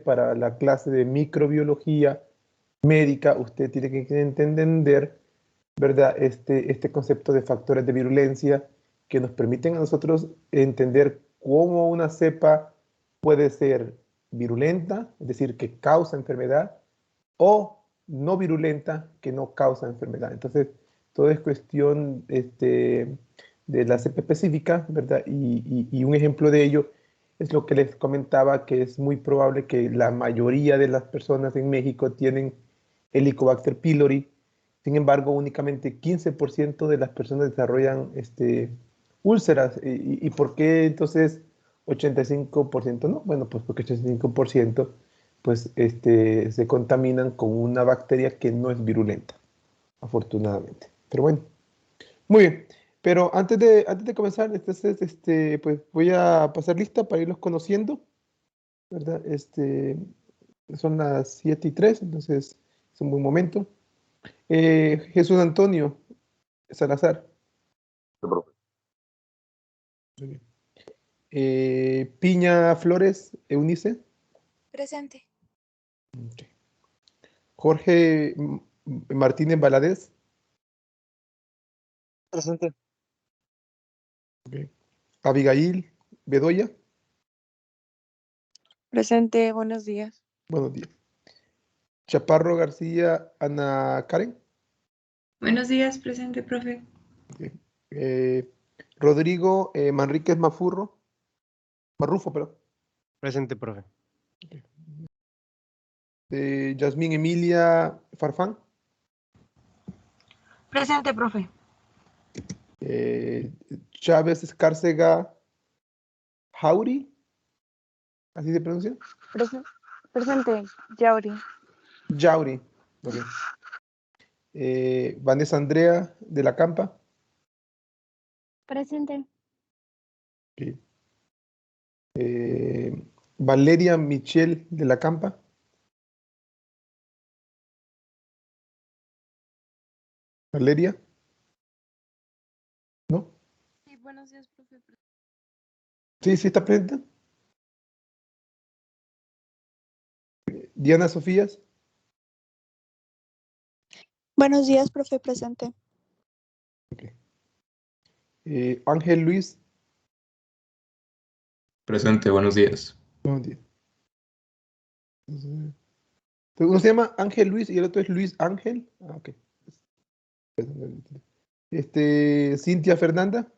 para la clase de microbiología médica, usted tiene que entender, ¿verdad? Este concepto de factores de virulencia que nos permiten a nosotros entender cómo una cepa puede ser virulenta, es decir, que causa enfermedad, o no virulenta, que no causa enfermedad. Entonces, todo es cuestión de la cepa específica, ¿verdad? Y un ejemplo de ello es lo que les comentaba, que es muy probable que la mayoría de las personas en México tienen Helicobacter pylori. Sin embargo, únicamente 15% de las personas desarrollan úlceras. ¿Y por qué entonces 85% no? Bueno, pues porque 85% pues, se contaminan con una bacteria que no es virulenta, afortunadamente. Pero bueno, muy bien. Pero antes de comenzar, entonces, pues voy a pasar lista para irlos conociendo, ¿verdad? Son las 7:03, entonces es un buen momento. Jesús Antonio Salazar. Muy bien. Piña Flores Eunice. Presente. Ok. Jorge Martínez Valadez. Presente. Ok. Abigail Bedoya. Presente, buenos días. Buenos días. Chaparro García Ana Karen. Buenos días, presente, profe. Ok. Rodrigo Manríquez Marrufo, perdón. Presente, profe. Yasmín Emilia Farfán. Presente, profe. Chávez Escárcega Jauri. ¿Así se pronuncia? Presente, Yauri. Jauri. Ok. Vanessa Andrea de la Campa. Presente. Ok. Valeria Michelle de la Campa. Valeria. ¿No? Sí, buenos días, profe. Sí, sí está presente. Diana Sofías. Buenos días, profe, presente. Okay. Ángel Luis. Presente, buenos días. Buenos días. Uno se llama Ángel Luis y el otro es Luis Ángel. Ah, ok. Cintia Fernanda.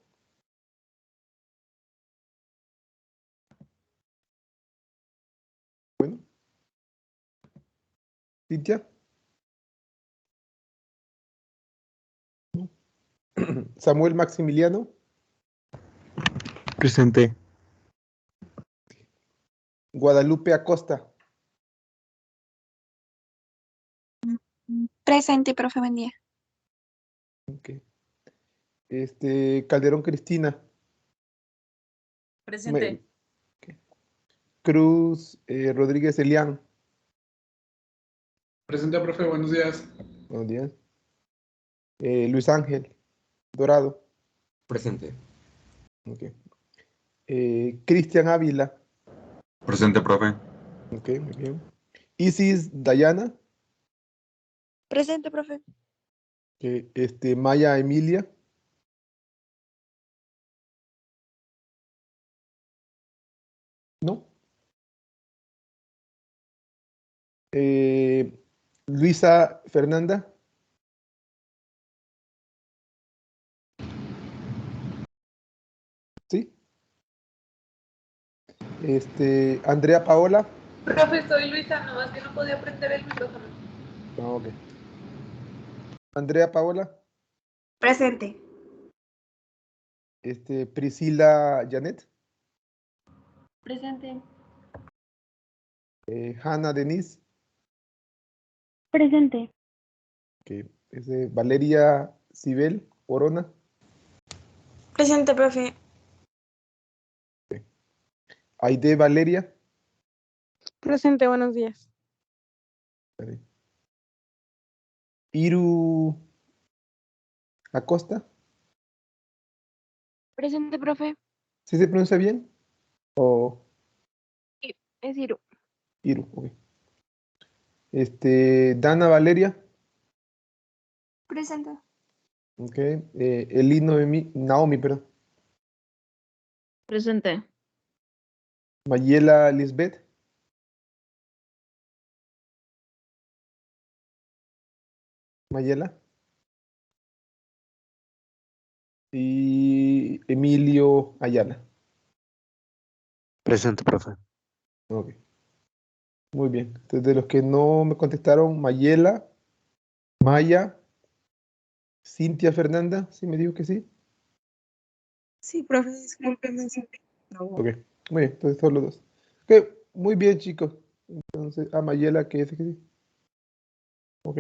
Bueno. Cintia. Samuel Maximiliano. Presente. Guadalupe Acosta. Presente, profe, buen día. Okay. Calderón Cristina. Presente. Okay. Cruz Rodríguez Elián. Presente, profe, buenos días. Buenos días. Luis Ángel Dorado. Presente. Okay. Cristian Ávila. Presente, profe. Ok, muy bien. Isis Dayana. Presente, profe. Maya Emilia. ¿No? Luisa Fernanda. ¿Sí? Andrea Paola. Profe, soy Luisa, nomás que no podía prender el micrófono. Ah, ok. Andrea Paola. Presente. Priscila Janet. Presente. Hanna Denise. Presente. Okay. Valeria Cibel Corona. Presente, profe. Aide Valeria. Presente, buenos días. Vale. Iru Acosta. Presente, profe. ¿Sí se pronuncia bien? ¿O Sí, es Iru. Iru, ok. Dana Valeria. Presente. Ok. Eli Naomi, perdón. Presente. Mayela Lisbeth. Mayela. Y Emilio Ayala. Presente, profe. Ok. Muy bien. Entonces, de los que no me contestaron, Mayela, Maya, Cintia Fernanda, ¿sí me dijo que sí? Sí, profe, discúlpeme. No. Ok. Muy bien, entonces solo dos. Ok, muy bien, chicos. Entonces, Mayela, que dice que sí. Ok.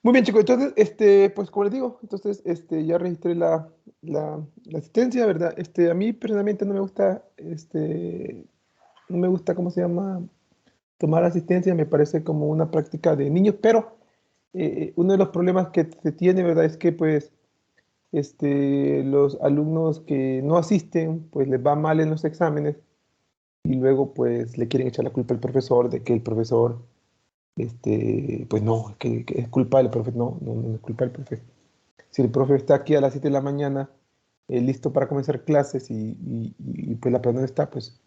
Muy bien, chicos. Entonces, pues como les digo, entonces, ya registré la asistencia, ¿verdad? A mí personalmente no me gusta, no me gusta, ¿cómo se llama? Tomar asistencia, me parece como una práctica de niños, pero uno de los problemas que se tiene, ¿verdad? Es que, pues, los alumnos que no asisten, pues les va mal en los exámenes y luego, pues, le quieren echar la culpa al profesor de que el profesor pues no, que es culpa del profe, no es culpa del profe. Si el profe está aquí a las 7 de la mañana, listo para comenzar clases y pues la persona no está, pues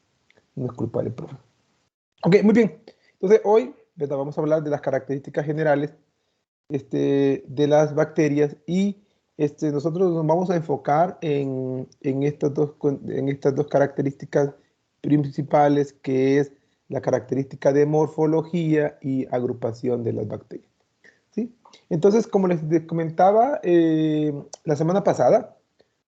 no es culpa del profe. Ok, muy bien. Entonces hoy, ¿verdad? Vamos a hablar de las características generales de las bacterias y nosotros nos vamos a enfocar en estas dos características principales, que es la característica de morfología y agrupación de las bacterias. ¿Sí? Entonces, como les comentaba la semana pasada,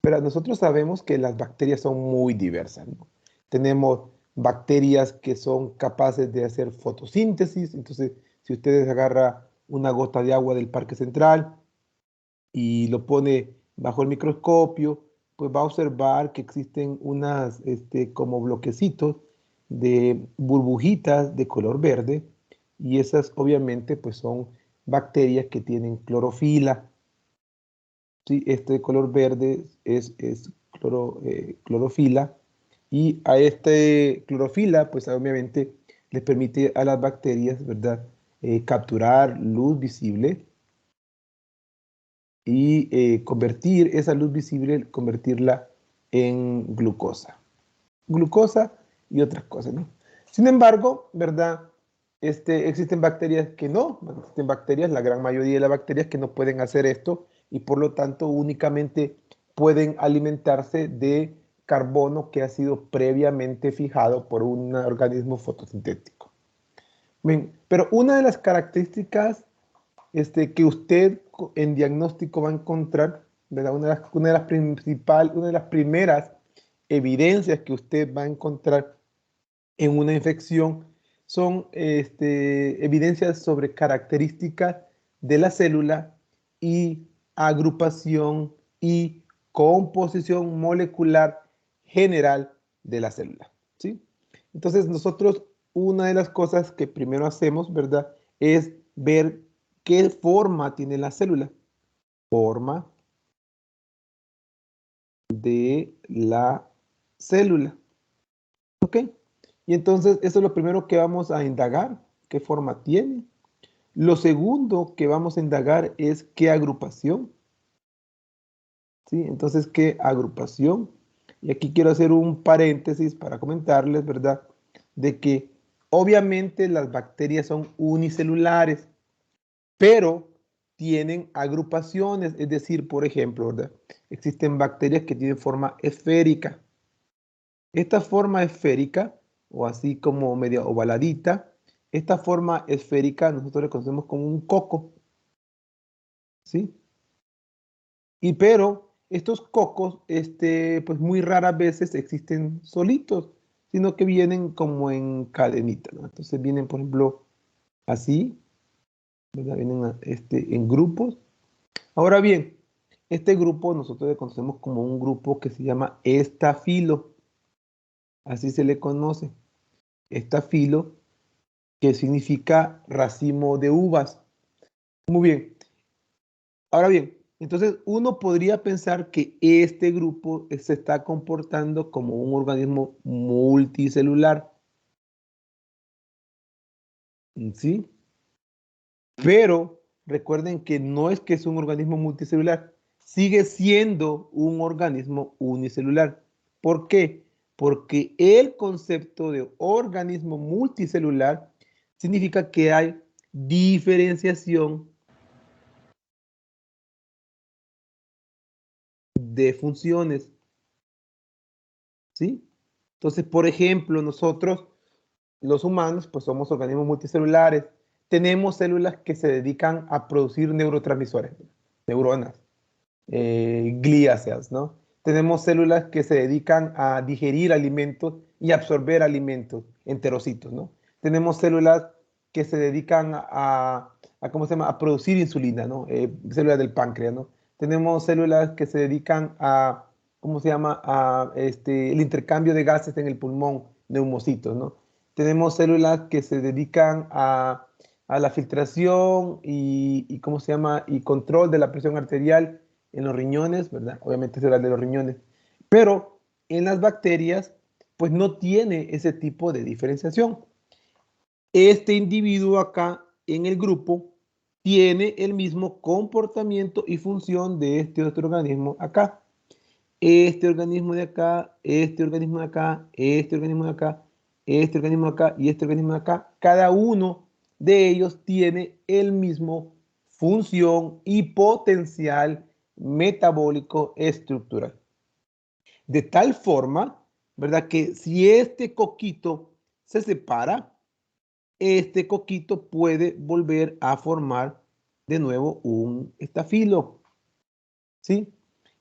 pero nosotros sabemos que las bacterias son muy diversas, ¿no? Tenemos bacterias que son capaces de hacer fotosíntesis. Entonces, si ustedes agarran una gota de agua del Parque Central y lo pone bajo el microscopio, pues va a observar que existen unas como bloquecitos de burbujitas de color verde, y esas obviamente pues son bacterias que tienen clorofila. ¿Sí? Este color verde es clorofila, y a este clorofila pues obviamente les permite a las bacterias, ¿verdad? Capturar luz visible y convertir esa luz visible, convertirla en glucosa. Glucosa y otras cosas, ¿no? Sin embargo, ¿verdad? Existen bacterias que no, existen bacterias, la gran mayoría de las bacterias que no pueden hacer esto y por lo tanto únicamente pueden alimentarse de carbono que ha sido previamente fijado por un organismo fotosintético. Bien, pero una de las características que usted en diagnóstico va a encontrar, ¿verdad? Una de las primeras evidencias que usted va a encontrar en una infección son evidencias sobre características de la célula y agrupación y composición molecular general de la célula, ¿sí? Entonces nosotros, una de las cosas que primero hacemos, ¿verdad? Es ver qué forma tiene la célula. Forma de la célula. ¿Ok? Y entonces eso es lo primero que vamos a indagar, qué forma tiene. Lo segundo que vamos a indagar es qué agrupación. ¿Sí? Entonces, ¿qué agrupación? Y aquí quiero hacer un paréntesis para comentarles, ¿verdad? De que obviamente las bacterias son unicelulares, pero tienen agrupaciones. Es decir, por ejemplo, ¿verdad? Existen bacterias que tienen forma esférica. Esta forma esférica, o así como media ovaladita, esta forma esférica nosotros le conocemos como un coco, ¿sí? Pero estos cocos, pues muy raras veces existen solitos, sino que vienen como en cadenita, ¿no? Entonces vienen, por ejemplo, así, ¿verdad? Vienen en grupos. Ahora bien, este grupo nosotros le conocemos como un grupo que se llama estafilo, así se le conoce, estafilo, que significa racimo de uvas. Muy bien. Ahora bien, entonces uno podría pensar que este grupo se está comportando como un organismo multicelular. ¿Sí? Pero recuerden que no es que es un organismo multicelular, sigue siendo un organismo unicelular. ¿Por qué? Porque el concepto de organismo multicelular significa que hay diferenciación de funciones. ¿Sí? Entonces, por ejemplo, nosotros, los humanos, pues somos organismos multicelulares. Tenemos células que se dedican a producir neurotransmisores, neuronas, gliáceas, ¿no? Tenemos células que se dedican a digerir alimentos y absorber alimentos, enterocitos, ¿no? Tenemos células que se dedican ¿cómo se llama? A producir insulina, ¿no? Células del páncreas, ¿no? Tenemos células que se dedican ¿cómo se llama? El intercambio de gases en el pulmón, neumocitos, ¿no? Tenemos células que se dedican a la filtración y ¿cómo se llama? Y control de la presión arterial en los riñones, ¿verdad? Obviamente células de los riñones. Pero en las bacterias, pues no tiene ese tipo de diferenciación. Este individuo acá en el grupo tiene el mismo comportamiento y función de este otro organismo acá. Este organismo de acá, este organismo de acá, este organismo de acá, este organismo de acá y este organismo de acá. Cada uno de ellos tiene el mismo función y potencial metabólico estructural. De tal forma, ¿verdad? Que si este coquito se separa, este coquito puede volver a formar de nuevo un estafilo, ¿sí?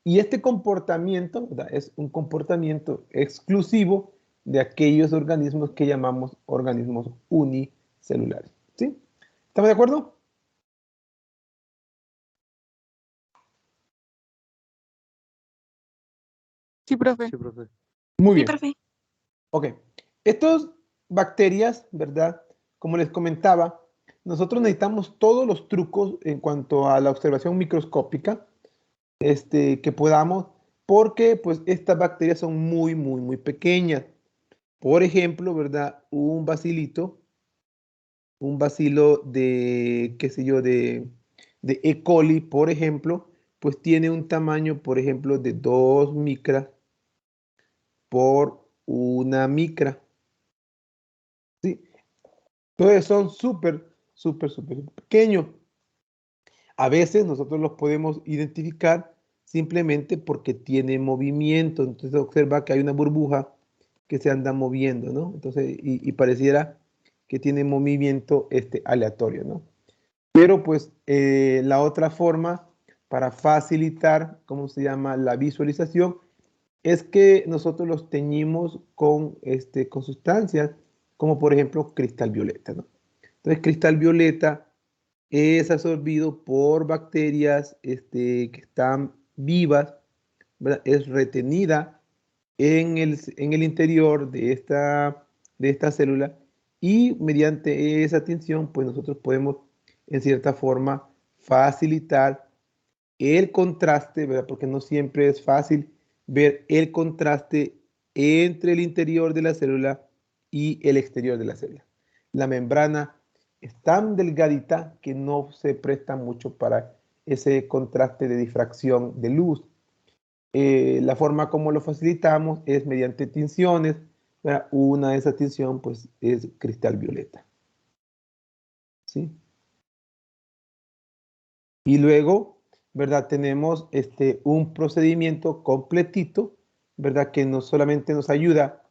Y este comportamiento, ¿verdad? Es un comportamiento exclusivo de aquellos organismos que llamamos organismos unicelulares, ¿sí? ¿Estamos de acuerdo? Sí, profe. Muy Sí, bien. profe. Ok. Estas bacterias, ¿verdad? Como les comentaba, nosotros necesitamos todos los trucos en cuanto a la observación microscópica que podamos, porque pues estas bacterias son muy, muy, muy pequeñas. Por ejemplo, ¿verdad? Un bacilo de, qué sé yo, de E. coli, por ejemplo, pues tiene un tamaño, por ejemplo, de 2 micras por 1 micra. ¿Sí? Entonces son súper, súper, súper pequeños. A veces nosotros los podemos identificar simplemente porque tiene movimiento. Entonces observa que hay una burbuja que se anda moviendo, ¿no? Entonces, y pareciera que tiene movimiento aleatorio, ¿no? Pero pues la otra forma para facilitar, ¿cómo se llama? La visualización es que nosotros los teñimos con sustancias como por ejemplo cristal violeta, ¿no? Entonces cristal violeta es absorbido por bacterias que están vivas, ¿verdad? Es retenida en el interior de esta célula y mediante esa tinción, pues nosotros podemos en cierta forma facilitar el contraste, ¿verdad? Porque no siempre es fácil ver el contraste entre el interior de la célula y el exterior de la célula. La membrana es tan delgadita que no se presta mucho para ese contraste de difracción de luz. La forma como lo facilitamos es mediante tinciones, ¿verdad? Una de esas tinciones pues, es cristal violeta. ¿Sí? Y luego, ¿verdad? Tenemos un procedimiento completito, ¿verdad? Que no solamente nos ayuda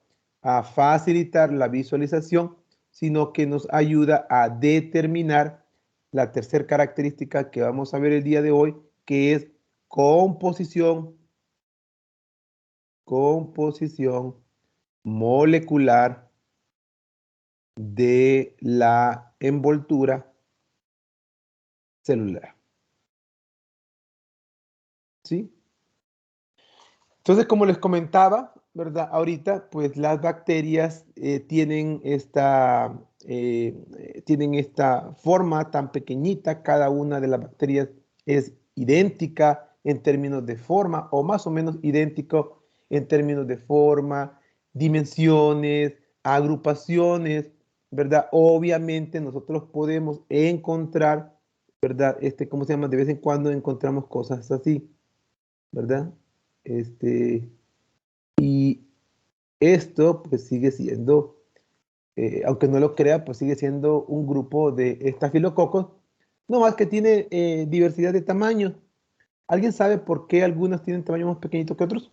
a facilitar la visualización, sino que nos ayuda a determinar la tercera característica que vamos a ver el día de hoy, que es composición molecular de la envoltura celular. ¿Sí? Entonces, como les comentaba, ¿verdad? Ahorita, pues las bacterias tienen esta forma tan pequeñita. Cada una de las bacterias es idéntica en términos de forma o más o menos idéntico en términos de forma, dimensiones, agrupaciones, ¿verdad? Obviamente nosotros podemos encontrar, ¿verdad? ¿Cómo se llama? De vez en cuando encontramos cosas así, ¿verdad? Y esto pues sigue siendo, aunque no lo crea, pues sigue siendo un grupo de estafilococos, no más que tiene diversidad de tamaños. ¿Alguien sabe por qué algunos tienen tamaño más pequeñito que otros?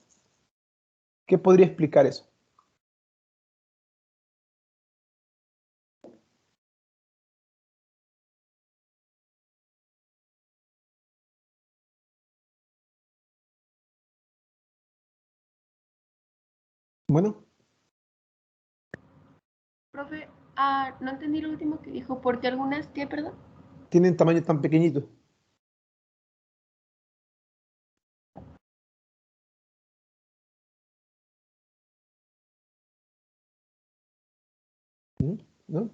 ¿Qué podría explicar eso? Bueno, Profe, no entendí lo último que dijo. ¿Por qué algunas qué, perdón? tienen tamaño tan pequeñito. ¿No?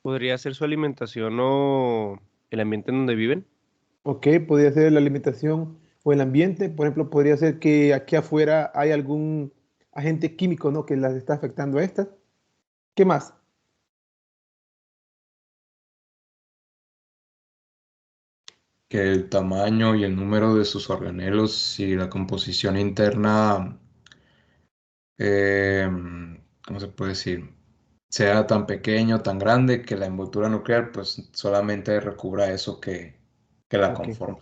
¿Podría ser su alimentación o el ambiente en donde viven? Ok, podría ser la alimentación o el ambiente. Por ejemplo, podría ser que aquí afuera hay algún agente químico, ¿no? Que las está afectando a estas. ¿Qué más? Que el tamaño y el número de sus organelos y la composición interna, eh, ¿cómo se puede decir? Sea tan pequeño, tan grande que la envoltura nuclear pues solamente recubra eso que la Ok, conforma.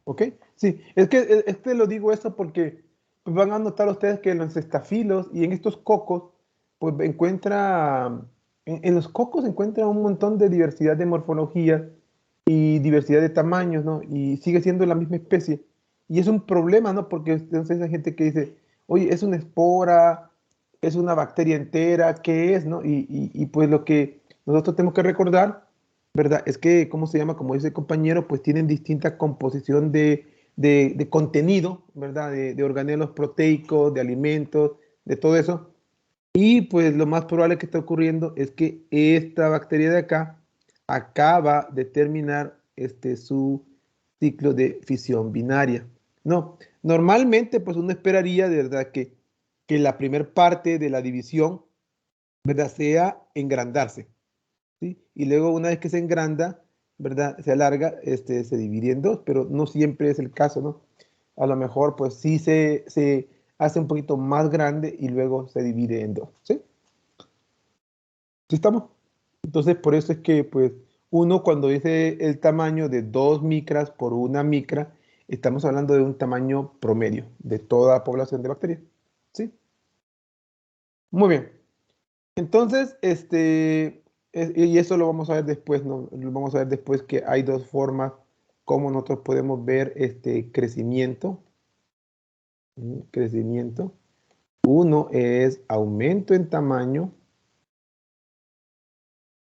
ok. Sí, es que lo digo esto porque pues, van a notar ustedes que en los estafilos y en estos cocos, pues encuentra, en los cocos se encuentra un montón de diversidad de morfologías y diversidad de tamaños, ¿no? Y sigue siendo la misma especie. Y es un problema, ¿no? Porque entonces hay gente que dice, oye, es una espora, es una bacteria entera, ¿qué es, no? Y pues lo que nosotros tenemos que recordar, ¿verdad? Es que, ¿cómo se llama? Como dice el compañero, pues tienen distinta composición de contenido, ¿verdad? De organelos proteicos, de alimentos, de todo eso. Y pues lo más probable que está ocurriendo es que esta bacteria de acá acaba de terminar su ciclo de fisión binaria. No, normalmente pues uno esperaría de verdad que la primer parte de la división, ¿verdad? Sea engrandarse, ¿sí? Y luego una vez que se engranda, ¿verdad? Se alarga, se divide en dos, pero no siempre es el caso, ¿no? A lo mejor pues sí se hace un poquito más grande y luego se divide en dos, ¿sí? ¿Sí estamos? Entonces, por eso es que, pues, uno cuando dice el tamaño de 2 micras por 1 micra, estamos hablando de un tamaño promedio de toda la población de bacterias. ¿Sí? Muy bien. Entonces, y eso lo vamos a ver después, ¿no? Lo vamos a ver después que hay dos formas como nosotros podemos ver este crecimiento. Crecimiento. Uno es aumento en tamaño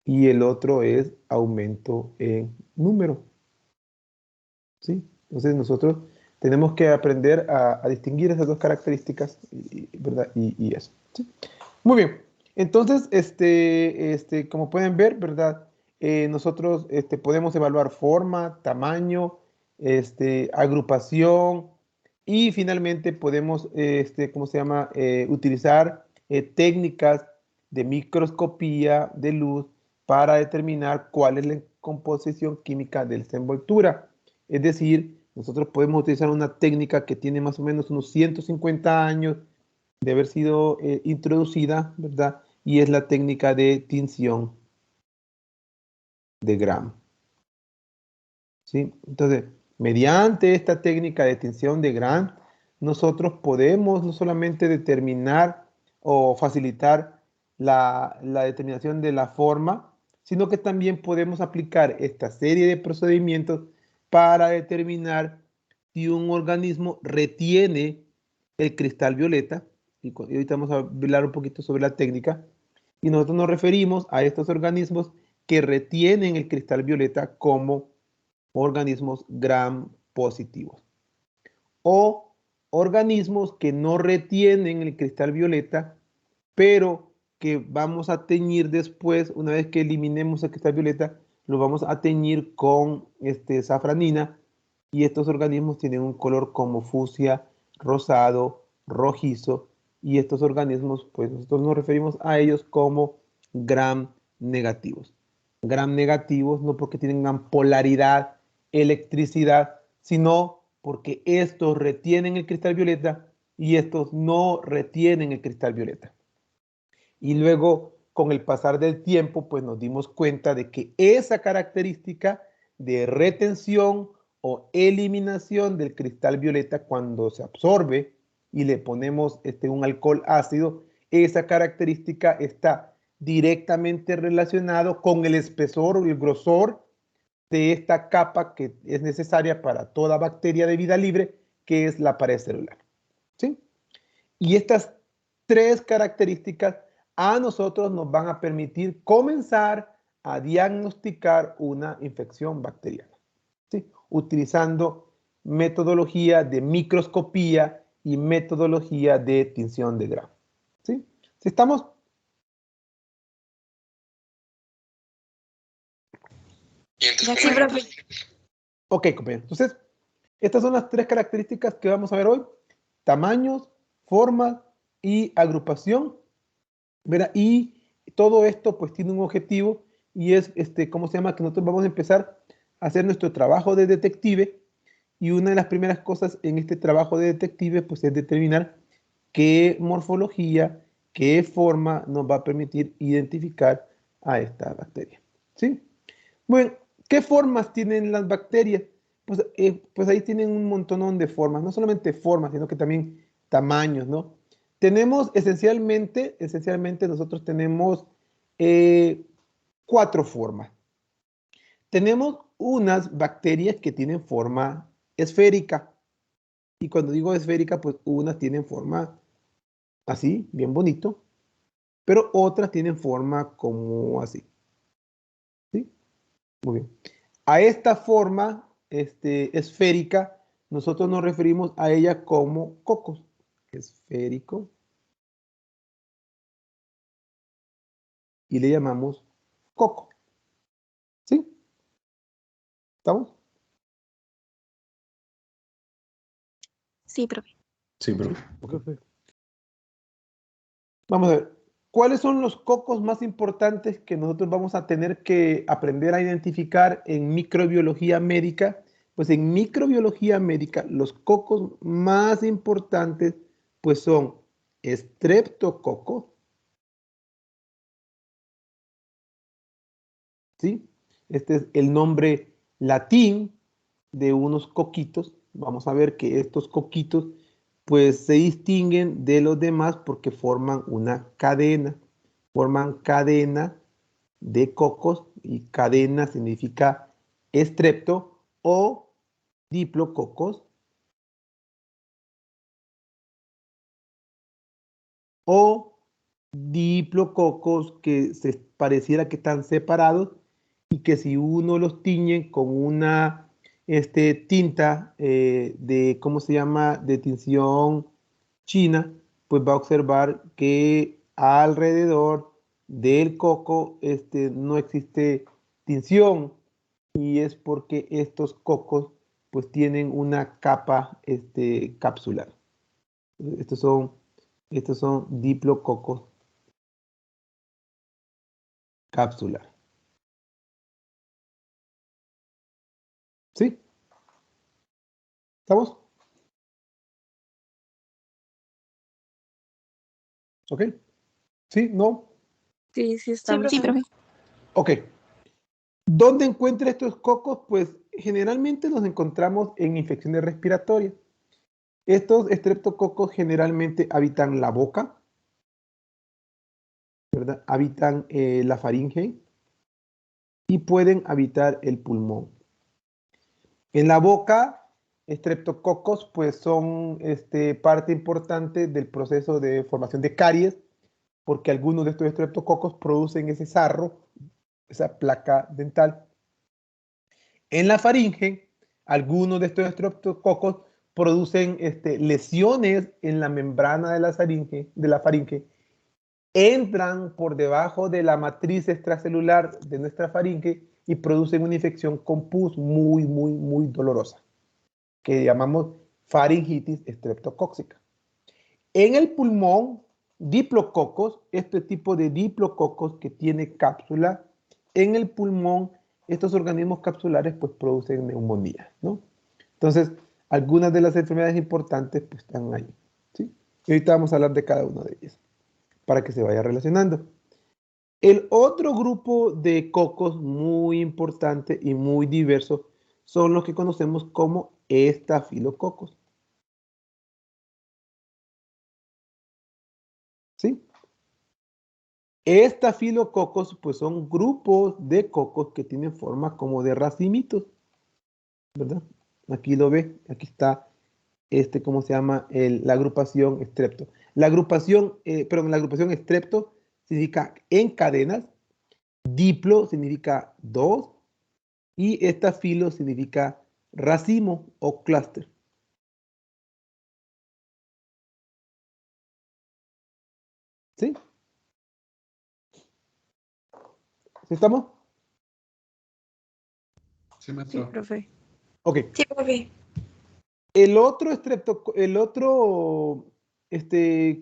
y el otro es aumento en número, ¿sí? Entonces nosotros tenemos que aprender a distinguir esas dos características, ¿verdad? Y eso, ¿sí? Muy bien. Entonces, como pueden ver, ¿verdad? Nosotros podemos evaluar forma, tamaño, agrupación y finalmente podemos, ¿cómo se llama? Utilizar técnicas de microscopía de luz para determinar cuál es la composición química de esta envoltura. Es decir, nosotros podemos utilizar una técnica que tiene más o menos unos 150 años de haber sido introducida, ¿verdad? Y es la técnica de tinción de Gram, ¿sí? Entonces, mediante esta técnica de tinción de Gram, nosotros podemos no solamente determinar o facilitar la determinación de la forma, sino que también podemos aplicar esta serie de procedimientos para determinar si un organismo retiene el cristal violeta, y ahorita vamos a hablar un poquito sobre la técnica, y nosotros nos referimos a estos organismos que retienen el cristal violeta como organismos gram positivos o organismos que no retienen el cristal violeta, pero que vamos a teñir después, una vez que eliminemos el cristal violeta, lo vamos a teñir con safranina y estos organismos tienen un color como fucsia, rosado, rojizo y estos organismos, pues nosotros nos referimos a ellos como gram negativos. Gram negativos no porque tengan polaridad, electricidad, sino porque estos retienen el cristal violeta y estos no retienen el cristal violeta. Y luego, con el pasar del tiempo, pues nos dimos cuenta de que esa característica de retención o eliminación del cristal violeta cuando se absorbe y le ponemos un alcohol ácido, esa característica está directamente relacionado con el espesor o el grosor de esta capa que es necesaria para toda bacteria de vida libre, que es la pared celular. ¿Sí? Y estas tres características a nosotros nos van a permitir comenzar a diagnosticar una infección bacteriana, ¿sí? Utilizando metodología de microscopía y metodología de tinción de Gram. ¿Sí? ¿Sí estamos? Sí, profe. Ok, compañeros. Entonces, estas son las tres características que vamos a ver hoy. Tamaños, formas y agrupación. ¿Verdad? Y todo esto pues tiene un objetivo y es, ¿cómo se llama? Que nosotros vamos a empezar a hacer nuestro trabajo de detective y una de las primeras cosas en este trabajo de detective pues es determinar qué morfología, qué forma nos va a permitir identificar a esta bacteria. ¿Sí? Bueno, ¿qué formas tienen las bacterias? Pues ahí tienen un montón de formas, no solamente formas, sino que también tamaños, ¿no? Tenemos esencialmente nosotros tenemos 4 formas. Tenemos unas bacterias que tienen forma esférica. Y cuando digo esférica, pues unas tienen forma así, bien bonito, pero otras tienen forma como así. ¿Sí? Muy bien. A esta forma esférica, nosotros nos referimos a ella como cocos. Esférico. Y le llamamos coco. ¿Sí? ¿Estamos? Sí, profe. Sí, pero Okay. Vamos a ver. ¿Cuáles son los cocos más importantes que nosotros vamos a tener que aprender a identificar en microbiología médica? Pues en microbiología médica, los cocos más importantes pues son estreptococos, ¿sí? Este es el nombre latín de unos coquitos. Vamos a ver que estos coquitos pues se distinguen de los demás porque forman una cadena. Forman cadena de cocos y cadena significa estrepto o diplococos o diplococos que se pareciera que están separados y que si uno los tiñe con una tinta de, ¿cómo se llama?, de tinción china, pues va a observar que alrededor del coco no existe tinción y es porque estos cocos pues tienen una capa capsular. Estos son diplococos capsular. ¿Sí? ¿Estamos? ¿Ok? ¿Sí? ¿No? Sí, sí Sí, estamos. profe. Ok. ¿Dónde encuentra estos cocos? Pues generalmente los encontramos en infecciones respiratorias. Estos estreptococos generalmente habitan la boca, ¿verdad? Habitan la faringe y pueden habitar el pulmón. En la boca, estreptococos pues son parte importante del proceso de formación de caries, porque algunos de estos estreptococos producen ese sarro, esa placa dental. En la faringe, algunos de estos estreptococos producen lesiones en la membrana de la faringe, entran por debajo de la matriz extracelular de nuestra faringe y producen una infección con pus muy dolorosa, que llamamos faringitis estreptocóxica. En el pulmón, diplococos, este tipo de diplococos que tiene cápsula, en el pulmón, estos organismos capsulares pues producen neumonía, ¿no? Entonces, algunas de las enfermedades importantes pues están ahí, ¿sí? Y ahorita vamos a hablar de cada una de ellas, para que se vaya relacionando. El otro grupo de cocos muy importante y muy diverso son los que conocemos como estafilococos, ¿sí? Estafilococos pues son grupos de cocos que tienen forma como de racimitos, ¿verdad? Aquí lo ve, aquí está ¿cómo se llama? La agrupación estrepto. La agrupación estrepto significa en cadenas, diplo significa dos y estafilo significa racimo o clúster. ¿Sí? ¿Sí estamos? Sí, Sí, maestro. profe. Ok. Sí, profe. El otro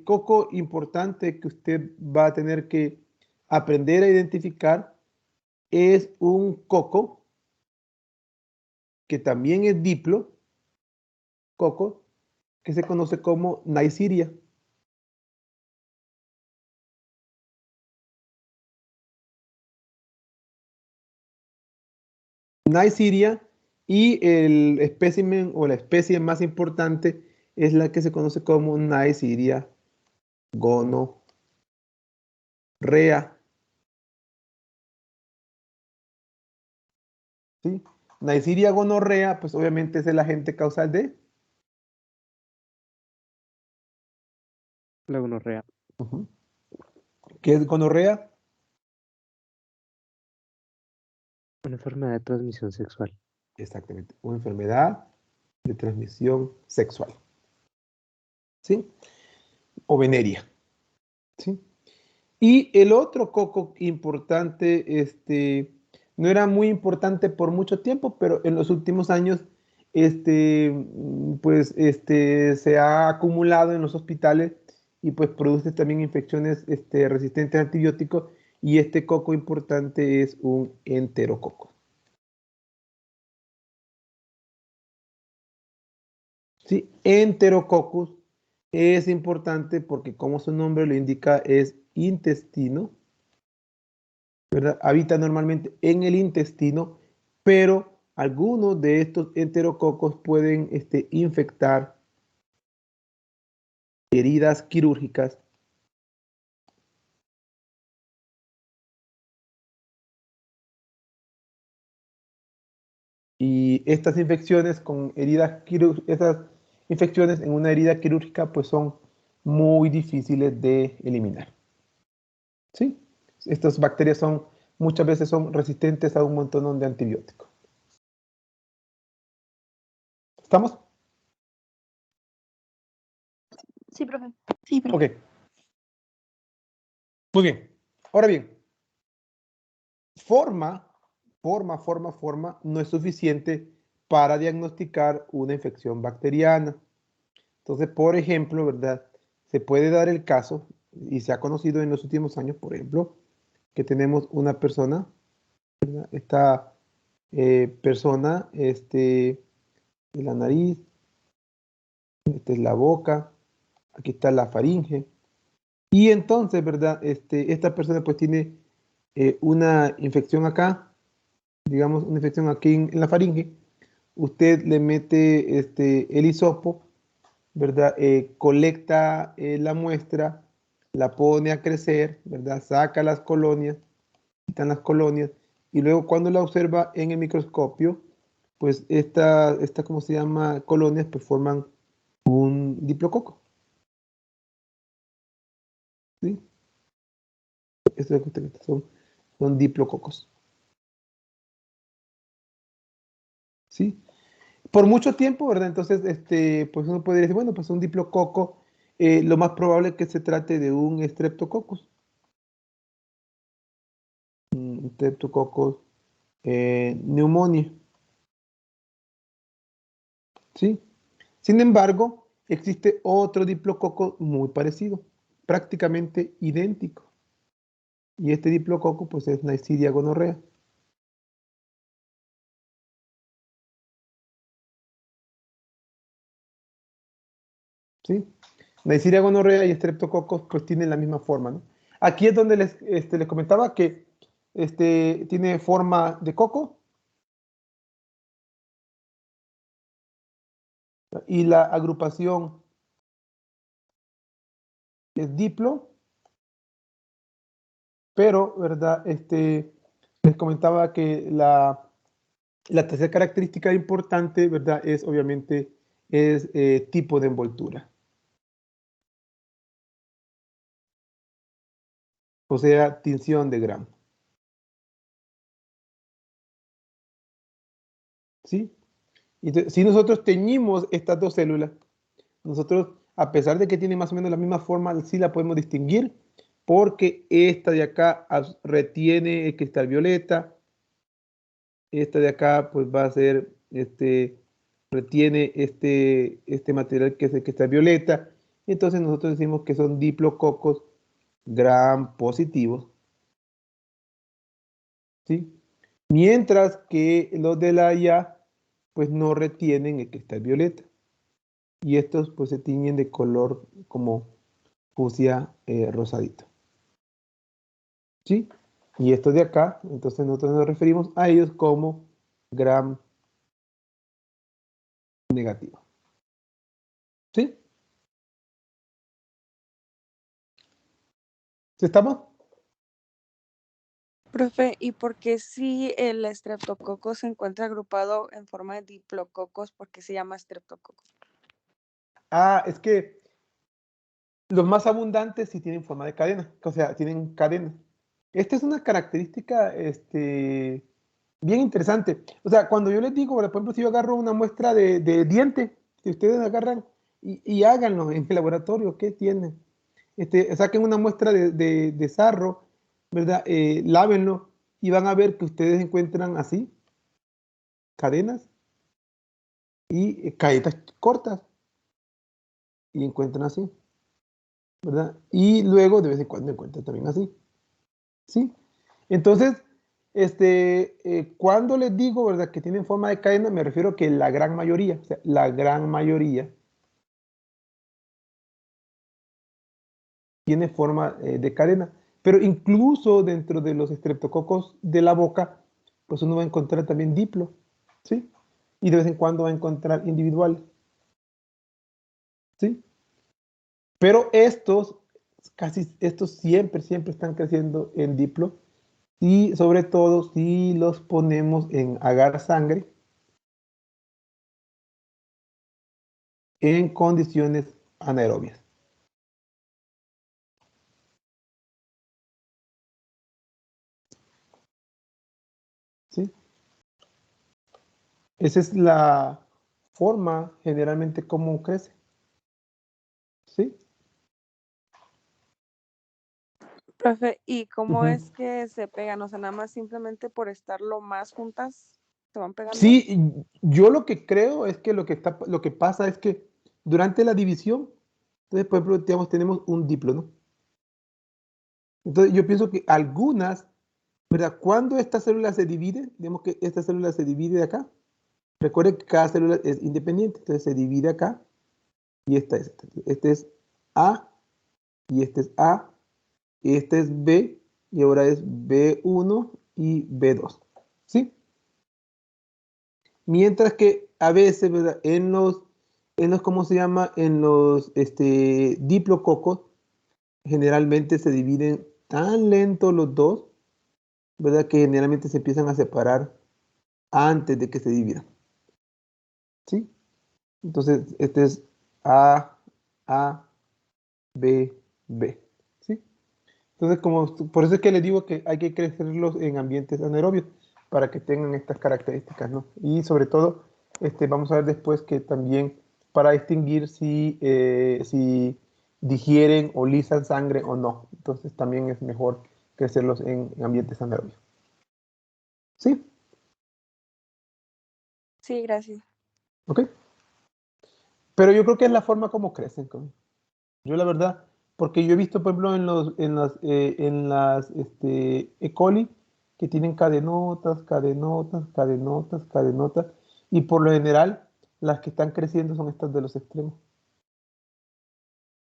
coco importante que usted va a tener que aprender a identificar es un coco que también es diplo, coco, que se conoce como Neisseria. Neisseria, y el espécimen o la especie más importante es la que se conoce como Neisseria gonorrhea. ¿Sí? Neisseria gonorrhea, pues obviamente es el agente causal de La gonorrea. Ujú. ¿Qué es gonorrea? Una enfermedad de transmisión sexual. Exactamente, una enfermedad de transmisión sexual, ¿sí? O venérea, ¿sí? Y el otro coco importante, no era muy importante por mucho tiempo, pero en los últimos años, se ha acumulado en los hospitales y pues produce también infecciones, resistentes a antibióticos, y este coco importante es un enterococo. ¿Sí? Enterococcus es importante porque, como su nombre lo indica, es intestino, ¿verdad? Habita normalmente en el intestino, pero algunos de estos enterococos pueden infectar heridas quirúrgicas y estas infecciones estas infecciones en una herida quirúrgica pues son muy difíciles de eliminar. ¿Sí? Estas bacterias muchas veces son resistentes a un montón de antibióticos. ¿Estamos? Sí, profe. Sí, profe. Ok. Muy bien. Ahora bien, forma no es suficiente para diagnosticar una infección bacteriana. Entonces, por ejemplo, ¿verdad? Se puede dar el caso, y se ha conocido en los últimos años, por ejemplo, que tenemos una persona, ¿verdad? Esta persona, en la nariz, esta es la boca, aquí está la faringe. Y entonces, ¿verdad? Esta persona pues tiene una infección acá, digamos, una infección aquí en la faringe. Usted le mete el hisopo, ¿verdad? Colecta la muestra, la pone a crecer, ¿verdad? Saca las colonias, quitan las colonias, y luego cuando la observa en el microscopio, pues ¿cómo se llama? Colonias pues forman un diplococo, ¿sí? Esto es lo que son diplococos, ¿sí? Por mucho tiempo, ¿verdad? Entonces, pues uno podría decir, bueno, pues un diplococo, lo más probable es que se trate de un streptococcus. Streptococcus pneumoniae, ¿sí? Sin embargo, existe otro diplococo muy parecido, prácticamente idéntico. Y este diplococo pues es Neisseria gonorrea. ¿Sí? Neisseria gonorrea y Streptococcus pues tienen la misma forma, ¿no? Aquí es donde les comentaba que tiene forma de coco y la agrupación es diplo, pero, ¿verdad? Les comentaba que la tercera característica importante, ¿verdad? Es obviamente tipo de envoltura. O sea, tinción de Gram. ¿Sí? Entonces, si nosotros teñimos estas dos células, nosotros, a pesar de que tienen más o menos la misma forma, sí la podemos distinguir porque esta de acá retiene el cristal violeta, esta de acá pues va a ser, retiene este material que es el cristal violeta, entonces nosotros decimos que son diplococos gram positivos, ¿sí? Mientras que los de la Ya pues no retienen el cristal violeta y estos pues se tiñen de color como fucsia rosadito, ¿sí? Y estos de acá, entonces nosotros nos referimos a ellos como gram negativo, ¿sí? ¿Sí estamos? Profe, ¿y por qué si el estreptococo se encuentra agrupado en forma de diplococos, por qué se llama estreptococo? Ah, es que los más abundantes sí tienen forma de cadena, o sea, tienen cadena. Esta es una característica bien interesante. O sea, cuando yo les digo, por ejemplo, si yo agarro una muestra de diente, si ustedes agarran y háganlo en el laboratorio, ¿qué tienen? Saquen una muestra de sarro, ¿verdad? Lávenlo y van a ver que ustedes encuentran así, cadenas y cadenas cortas y encuentran así, ¿verdad? Y luego de vez en cuando encuentran también así, ¿sí? Entonces, cuando les digo, ¿verdad? Que tienen forma de cadena, me refiero a que la gran mayoría, o sea, la gran mayoría tiene forma de cadena. Pero incluso dentro de los estreptococos de la boca, pues uno va a encontrar también diplo, ¿sí? Y de vez en cuando va a encontrar individual, ¿sí? Pero estos siempre están creciendo en diplo y sobre todo si los ponemos en agar sangre en condiciones anaerobias, ¿sí? Esa es la forma generalmente como crece, ¿sí? Profe, ¿y cómo Ujú. es que se pegan? O sea, nada más simplemente por estar lo más juntas, se van pegando. Sí, yo lo que creo es que lo que pasa es que durante la división, entonces, por ejemplo, digamos, tenemos un diplo, ¿no? Entonces, yo pienso que algunas, ¿verdad? Cuando esta célula se divide, digamos que esta célula se divide de acá, recuerden que cada célula es independiente, entonces se divide acá y esta es. Este es A y este es A, y este es B y ahora es B1 y B2, ¿sí? Mientras que a veces, ¿verdad? ¿Cómo se llama? En los diplococos, generalmente se dividen tan lento los dos, ¿verdad? Que generalmente se empiezan a separar antes de que se dividan, ¿sí? Entonces, este es A, A, B, B, ¿sí? Entonces, por eso es que les digo que hay que crecerlos en ambientes anaerobios para que tengan estas características, ¿no? Y sobre todo, vamos a ver después que también para distinguir si digieren o lisan sangre o no. Entonces, también es mejor crecerlos en ambientes anaerobios. ¿Sí? Sí, gracias. ¿Ok? Pero yo creo que es la forma como crecen. Yo la verdad, porque yo he visto, por ejemplo, en las E. coli, que tienen cadenotas, cadenotas, cadenotas, cadenotas, y por lo general, las que están creciendo son estas de los extremos. O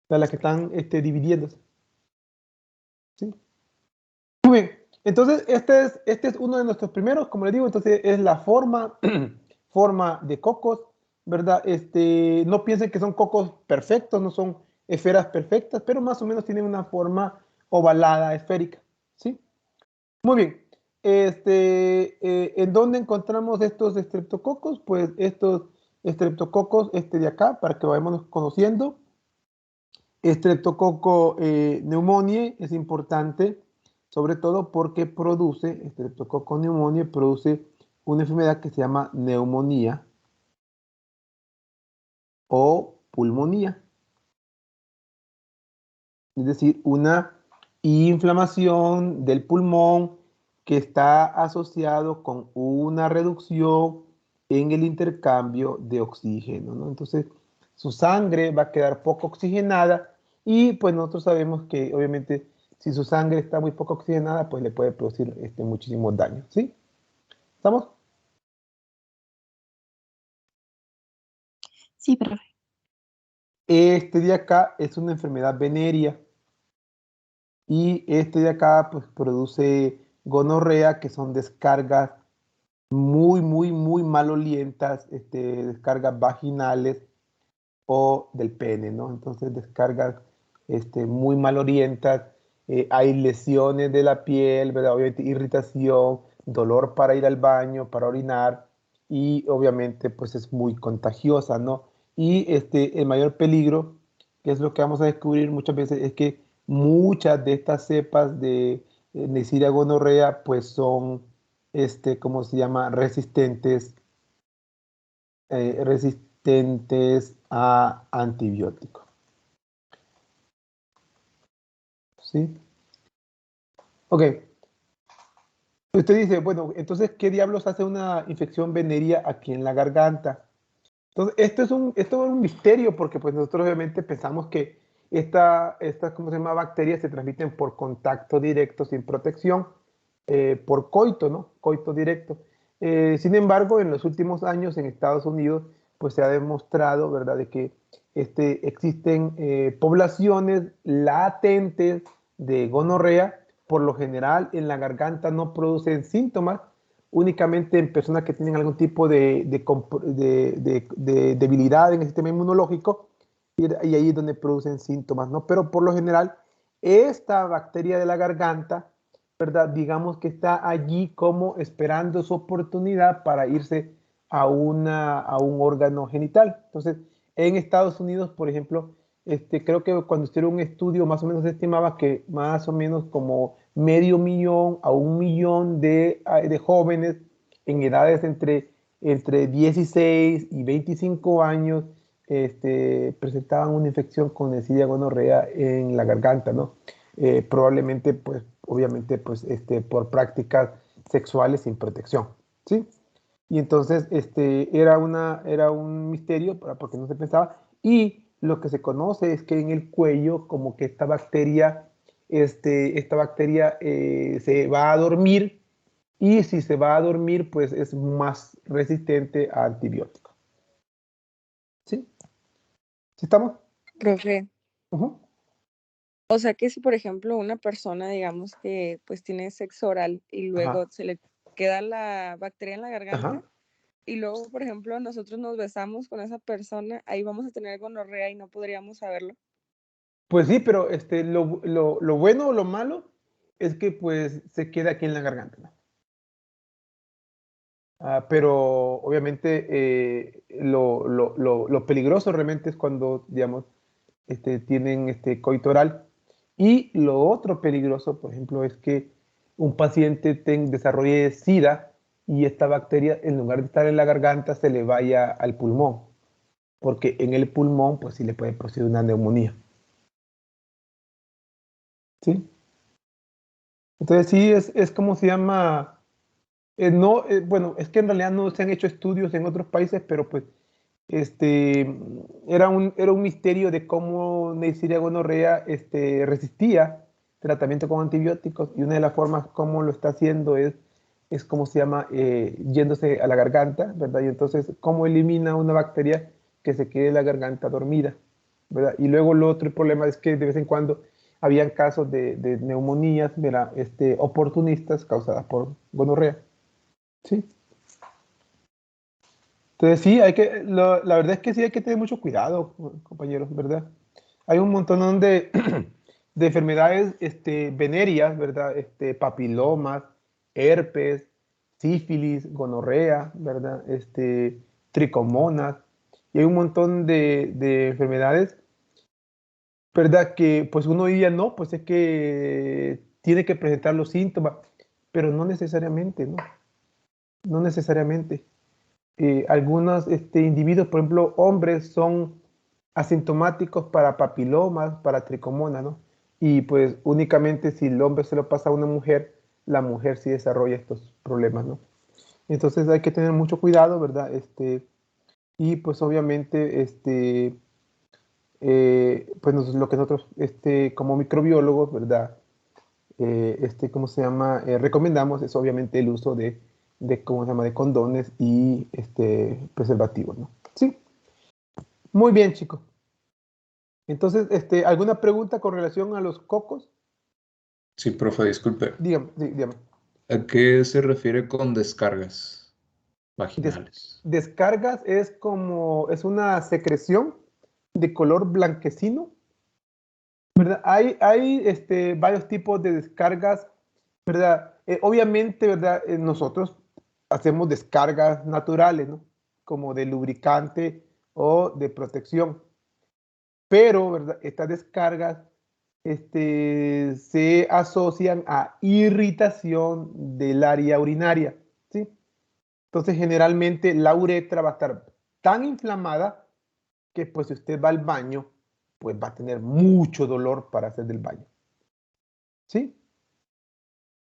sea, las que están dividiéndose. ¿Sí? Muy bien. Entonces, este es uno de nuestros primeros, como les digo, entonces es la forma, forma de cocos, ¿verdad? No piensen que son cocos perfectos, no son esferas perfectas, pero más o menos tienen una forma ovalada, esférica, ¿sí? Muy bien. ¿En dónde encontramos estos estreptococos? Pues estos estreptococos de acá, para que vayamos conociendo. Estreptococo pneumoniae es importante, sobre todo porque produce, Streptococcus pneumoniae produce una enfermedad que se llama neumonía o pulmonía. Es decir, una inflamación del pulmón que está asociado con una reducción en el intercambio de oxígeno, ¿no? Entonces, su sangre va a quedar poco oxigenada y pues nosotros sabemos que obviamente si su sangre está muy poco oxigenada, pues le puede producir muchísimos daños, ¿sí? ¿Estamos? Sí, profe. Este de acá es una enfermedad venérea y este de acá pues produce gonorrea, que son descargas muy, muy, muy malolientas, descargas vaginales o del pene, ¿no? Entonces descargas muy malolientas, hay lesiones de la piel, ¿verdad? Obviamente irritación, dolor para ir al baño, para orinar y obviamente pues es muy contagiosa, ¿no? Y el mayor peligro, que es lo que vamos a descubrir muchas veces, es que muchas de estas cepas de Neisseria gonorrea pues son, ¿cómo se llama? Resistentes a antibióticos. ¿Sí? Ok. Usted dice, bueno, entonces, ¿qué diablos hace una infección venérea aquí en la garganta? Entonces, esto es un misterio porque pues nosotros obviamente pensamos que estas ¿cómo se llama? Bacterias se transmiten por contacto directo sin protección, por coito, ¿no? Coito directo. Sin embargo, en los últimos años en Estados Unidos, pues se ha demostrado, ¿verdad?, de que existen poblaciones latentes de gonorrea. Por lo general, en la garganta no producen síntomas, únicamente en personas que tienen algún tipo de debilidad en el sistema inmunológico, y ahí es donde producen síntomas, ¿no? Pero por lo general, esta bacteria de la garganta, ¿verdad? Digamos que está allí como esperando su oportunidad para irse a un órgano genital. Entonces, en Estados Unidos, por ejemplo, creo que cuando hicieron un estudio, más o menos se estimaba que más o menos como 500,000 a 1 millón de jóvenes en edades entre 16 y 25 años presentaban una infección con Neisseria gonorrea en la garganta, ¿no? Probablemente, pues, obviamente, pues, por prácticas sexuales sin protección, ¿sí? Y entonces, era un misterio porque no se pensaba. Y lo que se conoce es que en el cuello, como que esta bacteria se va a dormir, y si se va a dormir, pues es más resistente a antibióticos. ¿Sí? ¿Sí estamos? Profe, Ujú. o sea que si por ejemplo una persona, digamos que pues tiene sexo oral y luego Ajá, se le queda la bacteria en la garganta ajá. y luego, por ejemplo, nosotros nos besamos con esa persona, ahí vamos a tener gonorrea y no podríamos saberlo. Pues sí, pero lo bueno o lo malo es que pues se queda aquí en la garganta, ¿no? Pero obviamente lo peligroso realmente es cuando, digamos, tienen coito oral. Y lo otro peligroso, por ejemplo, es que un paciente desarrolle SIDA y esta bacteria, en lugar de estar en la garganta, se le vaya al pulmón, porque en el pulmón, pues sí le puede producir una neumonía. ¿Sí? Entonces sí, es como se llama, no, bueno, es que en realidad no se han hecho estudios en otros países, pero pues era un misterio de cómo Neisseria gonorrea resistía tratamiento con antibióticos, y una de las formas como lo está haciendo es como se llama, yéndose a la garganta, ¿verdad? Y entonces, cómo elimina una bacteria que se quede en la garganta dormida, ¿verdad? Y luego el otro problema es que de vez en cuando habían casos de neumonías, ¿verdad? Oportunistas causadas por gonorrea, ¿sí? Entonces sí, la verdad es que sí hay que tener mucho cuidado, compañeros, ¿verdad? Hay un montón de enfermedades venéreas, ¿verdad? Papilomas, herpes, sífilis, gonorrea, ¿verdad? Tricomonas, y hay un montón de enfermedades, ¿verdad? Que pues uno diría, no, pues es que tiene que presentar los síntomas, pero no necesariamente, ¿no? No necesariamente. Algunos individuos, por ejemplo, hombres, son asintomáticos para papilomas, para tricomonas, ¿no? Y pues únicamente si el hombre se lo pasa a una mujer, la mujer sí desarrolla estos problemas, ¿no? Entonces hay que tener mucho cuidado, ¿verdad? Y pues obviamente, pues lo que nosotros, como microbiólogos, ¿verdad? ¿Cómo se llama? Recomendamos es obviamente el uso ¿cómo se llama? De condones y preservativos, ¿no? Sí, muy bien, chicos. Entonces, ¿alguna pregunta con relación a los cocos? Sí, profe, disculpe. Dígame, dígame. ¿A qué se refiere con descargas Des- vaginales? descargas es una secreción de color blanquecino, ¿verdad? Hay varios tipos de descargas, ¿verdad? Obviamente, ¿verdad? Nosotros hacemos descargas naturales, ¿no? Como de lubricante o de protección. Pero, ¿verdad? Estas descargas se asocian a irritación del área urinaria, ¿sí? Entonces, generalmente la uretra va a estar tan inflamada que, pues, si usted va al baño, pues va a tener mucho dolor para hacer del baño, ¿sí?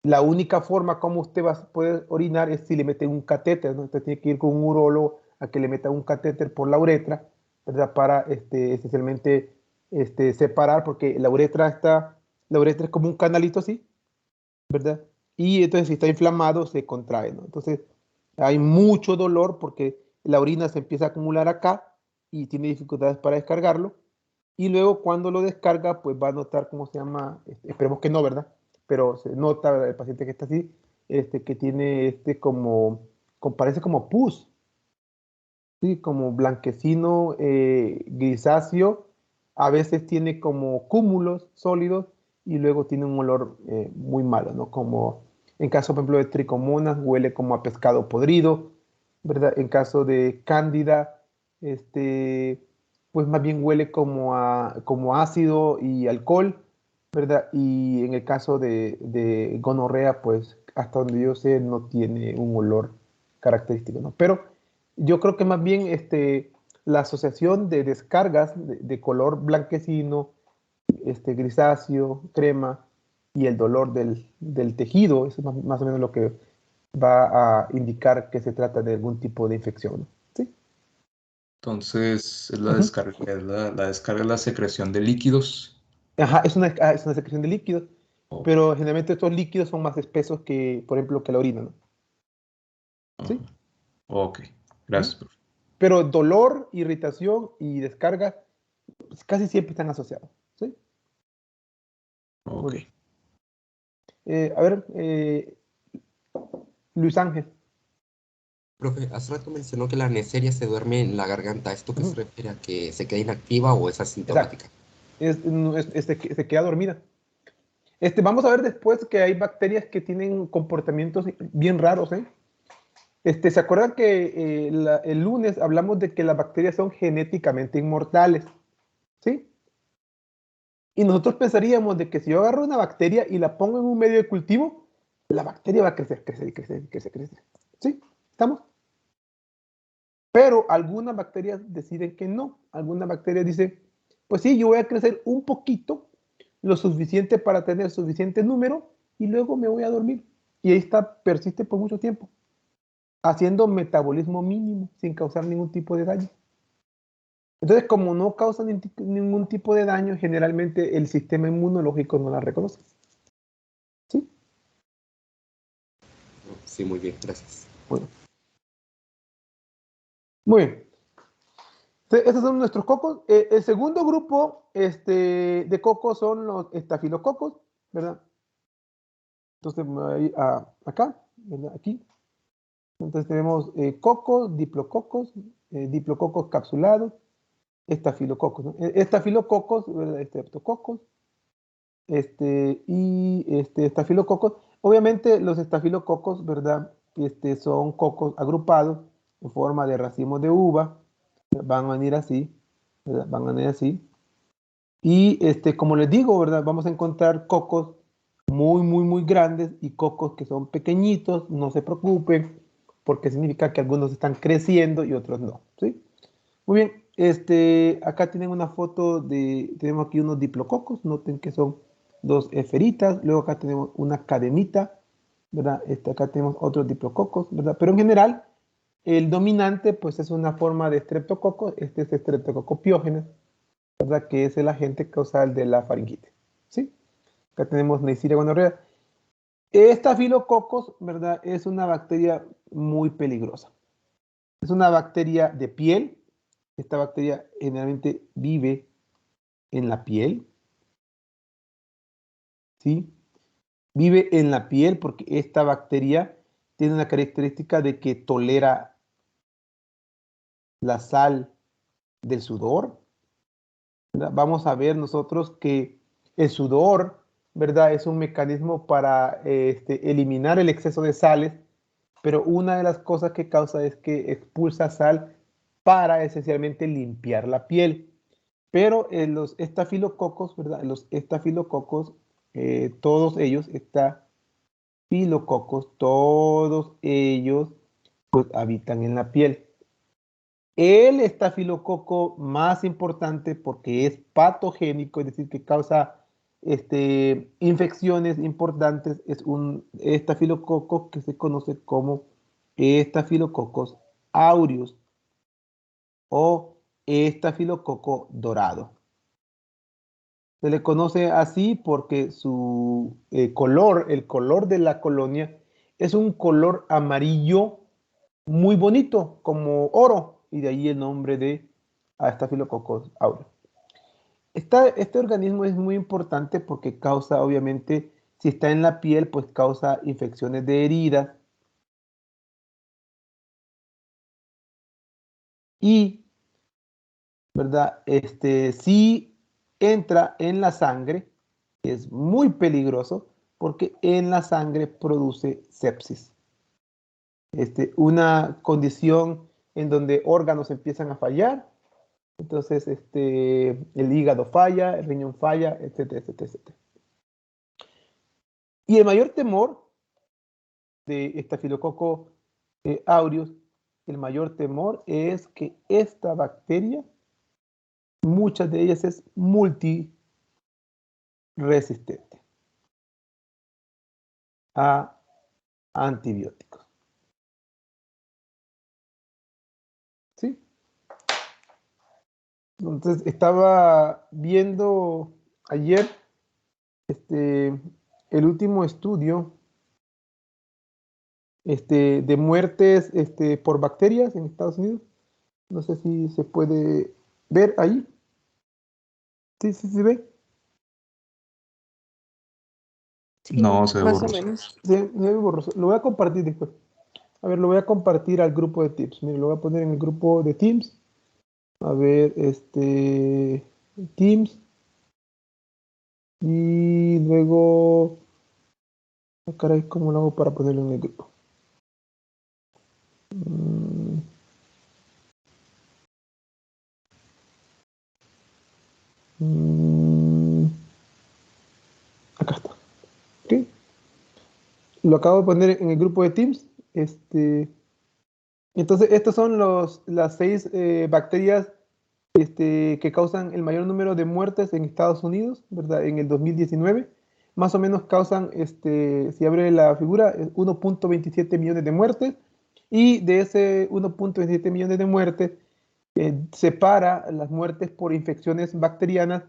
La única forma como usted va a poder orinar es si le meten un catéter, ¿no? Usted tiene que ir con un urólogo a que le meta un catéter por la uretra, ¿verdad? Para esencialmente separar, porque la uretra es como un canalito así, ¿verdad? Y entonces si está inflamado se contrae, ¿no? Entonces hay mucho dolor porque la orina se empieza a acumular acá y tiene dificultades para descargarlo. Y luego cuando lo descarga, pues va a notar cómo se llama, esperemos que no, ¿verdad? Pero se nota, ¿verdad? El paciente que está así, que tiene parece como pus, ¿sí? Como blanquecino, grisáceo, a veces tiene como cúmulos sólidos y luego tiene un olor muy malo, ¿no? Como en caso, por ejemplo, de tricomonas, huele como a pescado podrido, ¿verdad? En caso de cándida, pues más bien huele como ácido y alcohol, ¿verdad? Y en el caso de gonorrea, pues hasta donde yo sé, no tiene un olor característico, ¿no? Pero yo creo que más bien la asociación de descargas de color blanquecino, grisáceo, crema, y el dolor del tejido, eso es más o menos lo que va a indicar que se trata de algún tipo de infección, ¿no? ¿Sí? Entonces, es la Ujú. descarga, la descarga es la secreción de líquidos. Ajá, es una secreción de líquidos, Ok, pero generalmente estos líquidos son más espesos que, por ejemplo, que la orina, ¿no? ajá, ¿Sí? ok, Ujú. gracias, profe. Pero dolor, irritación y descarga pues, casi siempre están asociados, ¿sí? Muy Ok. bien. A ver, Luis Ángel. Profe, hace rato mencionó que la neseria se duerme en la garganta. ¿Esto qué se Ujú. refiere a que se queda inactiva o es Exacto. asintomática? Se queda dormida. Vamos a ver después que hay bacterias que tienen comportamientos bien raros, ¿eh? ¿Se acuerdan que el lunes hablamos de que las bacterias son genéticamente inmortales? ¿Sí? Y nosotros pensaríamos de que si yo agarro una bacteria y la pongo en un medio de cultivo, la bacteria va a crecer, crecer, crecer, crecer, crecer. ¿Sí? ¿Estamos? Pero algunas bacterias deciden que no. Algunas bacterias dicen, pues sí, yo voy a crecer un poquito, lo suficiente para tener suficiente número y luego me voy a dormir. Y ahí está, persiste por mucho tiempo, haciendo metabolismo mínimo sin causar ningún tipo de daño. Entonces, como no causan ningún tipo de daño, generalmente el sistema inmunológico no la reconoce. ¿Sí? Sí, muy bien, gracias. Bueno. Muy bien. Entonces, estos son nuestros cocos. El segundo grupo de cocos son los estafilococos, ¿verdad? Entonces, me voy a ir acá, ¿verdad? Aquí. Entonces, tenemos cocos, diplococos capsulados, estafilococos, ¿no? Estafilococos, ¿verdad? Estreptococos, y estafilococos. Obviamente, los estafilococos, ¿verdad? Son cocos agrupados en forma de racimos de uva. Van a venir así, ¿verdad? Van a venir así. Y como les digo, ¿verdad? Vamos a encontrar cocos muy, muy, muy grandes y cocos que son pequeñitos. No se preocupen, porque significa que algunos están creciendo y otros no, ¿sí? Muy bien, acá tienen una foto tenemos aquí unos diplococos. Noten que son dos esferitas. Luego acá tenemos una cadenita, ¿verdad? Acá tenemos otros diplococos, ¿verdad? Pero en general, el dominante, pues, es una forma de estreptococo. Este es Streptococcus pyogenes, ¿verdad? Que es el agente causal de la faringitis, ¿sí? Acá tenemos Neisseria gonorrea. Estafilococos, ¿verdad? Es una bacteria muy peligrosa. Es una bacteria de piel. Esta bacteria generalmente vive en la piel, ¿sí? Vive en la piel porque esta bacteria tiene una característica de que tolera la sal del sudor, ¿verdad? Vamos a ver nosotros que el sudor, ¿verdad? Es un mecanismo para eliminar el exceso de sales, pero una de las cosas que causa es que expulsa sal para esencialmente limpiar la piel. Pero los estafilococos, ¿verdad? Los estafilococos, todos ellos, todos ellos, pues habitan en la piel. El estafilococo más importante porque es patogénico, es decir, que causa infecciones importantes, es un estafilococo que se conoce como Staphylococcus aureus o estafilococo dorado. Se le conoce así porque su color, el color de la colonia, es un color amarillo muy bonito, como oro, y de ahí el nombre de Staphylococcus aureus. Este organismo es muy importante porque causa, obviamente, si está en la piel, pues causa infecciones de heridas. Y, ¿verdad? Si entra en la sangre, es muy peligroso porque en la sangre produce sepsis. Una condición en donde órganos empiezan a fallar. Entonces, el hígado falla, el riñón falla, etcétera, etcétera, etcétera. Y el mayor temor de Staphylococcus aureus, el mayor temor es que esta bacteria, muchas de ellas es multiresistente a antibióticos. ¿Sí? Entonces, estaba viendo ayer el último estudio de muertes por bacterias en Estados Unidos. No sé si se puede ver ahí. Sí, sí, se ve. Sí, No, se más o borroso. menos. Se ve borroso. Lo voy a compartir después. A ver, lo voy a compartir al grupo de Teams. Mire, lo voy a poner en el grupo de Teams. A ver, Teams. Y luego... Ah, caray, ¿cómo lo hago para ponerlo en el grupo? Mm. Acá está. ¿Ok? Lo acabo de poner en el grupo de Teams. Entonces, estas son las 6 bacterias que causan el mayor número de muertes en Estados Unidos, ¿verdad? En el 2019. Más o menos causan, si abre la figura, 1.27 millones de muertes. Y de ese 1.27 millones de muertes, separa las muertes por infecciones bacterianas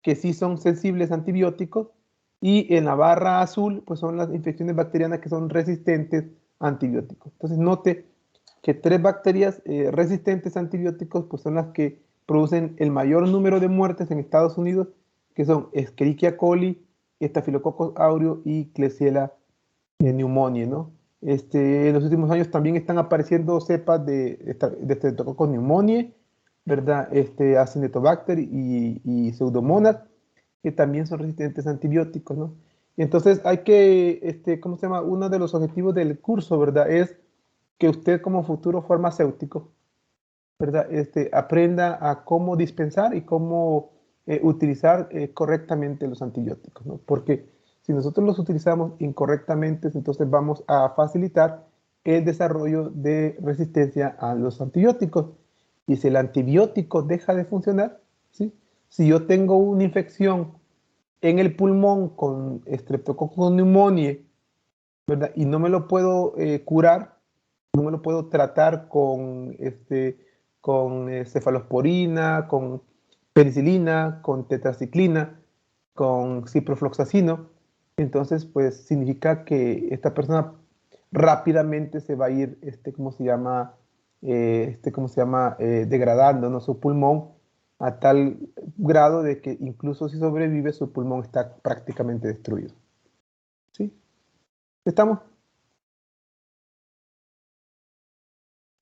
que sí son sensibles a antibióticos, y en la barra azul pues son las infecciones bacterianas que son resistentes a antibióticos. Entonces note que 3 bacterias resistentes a antibióticos pues son las que producen el mayor número de muertes en Estados Unidos, que son Escherichia coli, Staphylococcus aureus y Klebsiella pneumoniae, ¿no? En los últimos años también están apareciendo cepas de Streptococcus pneumoniae, ¿verdad? Acinetobacter y Pseudomonas, que también son resistentes a antibióticos, ¿no? Y entonces hay que, ¿cómo se llama? Uno de los objetivos del curso, ¿verdad? Es que usted como futuro farmacéutico, ¿verdad? Aprenda a cómo dispensar y cómo utilizar correctamente los antibióticos, ¿no? Porque si nosotros los utilizamos incorrectamente, entonces vamos a facilitar el desarrollo de resistencia a los antibióticos. Y si el antibiótico deja de funcionar, ¿sí? Si yo tengo una infección en el pulmón con Streptococcus pneumoniae, ¿verdad? Y no me lo puedo curar, no me lo puedo tratar con cefalosporina, con penicilina, con tetraciclina, con ciprofloxacino, entonces pues significa que esta persona rápidamente se va a ir, ¿cómo se llama? Degradando, ¿no? Su pulmón a tal grado de que incluso si sobrevive, su pulmón está prácticamente destruido. ¿Sí? ¿Estamos?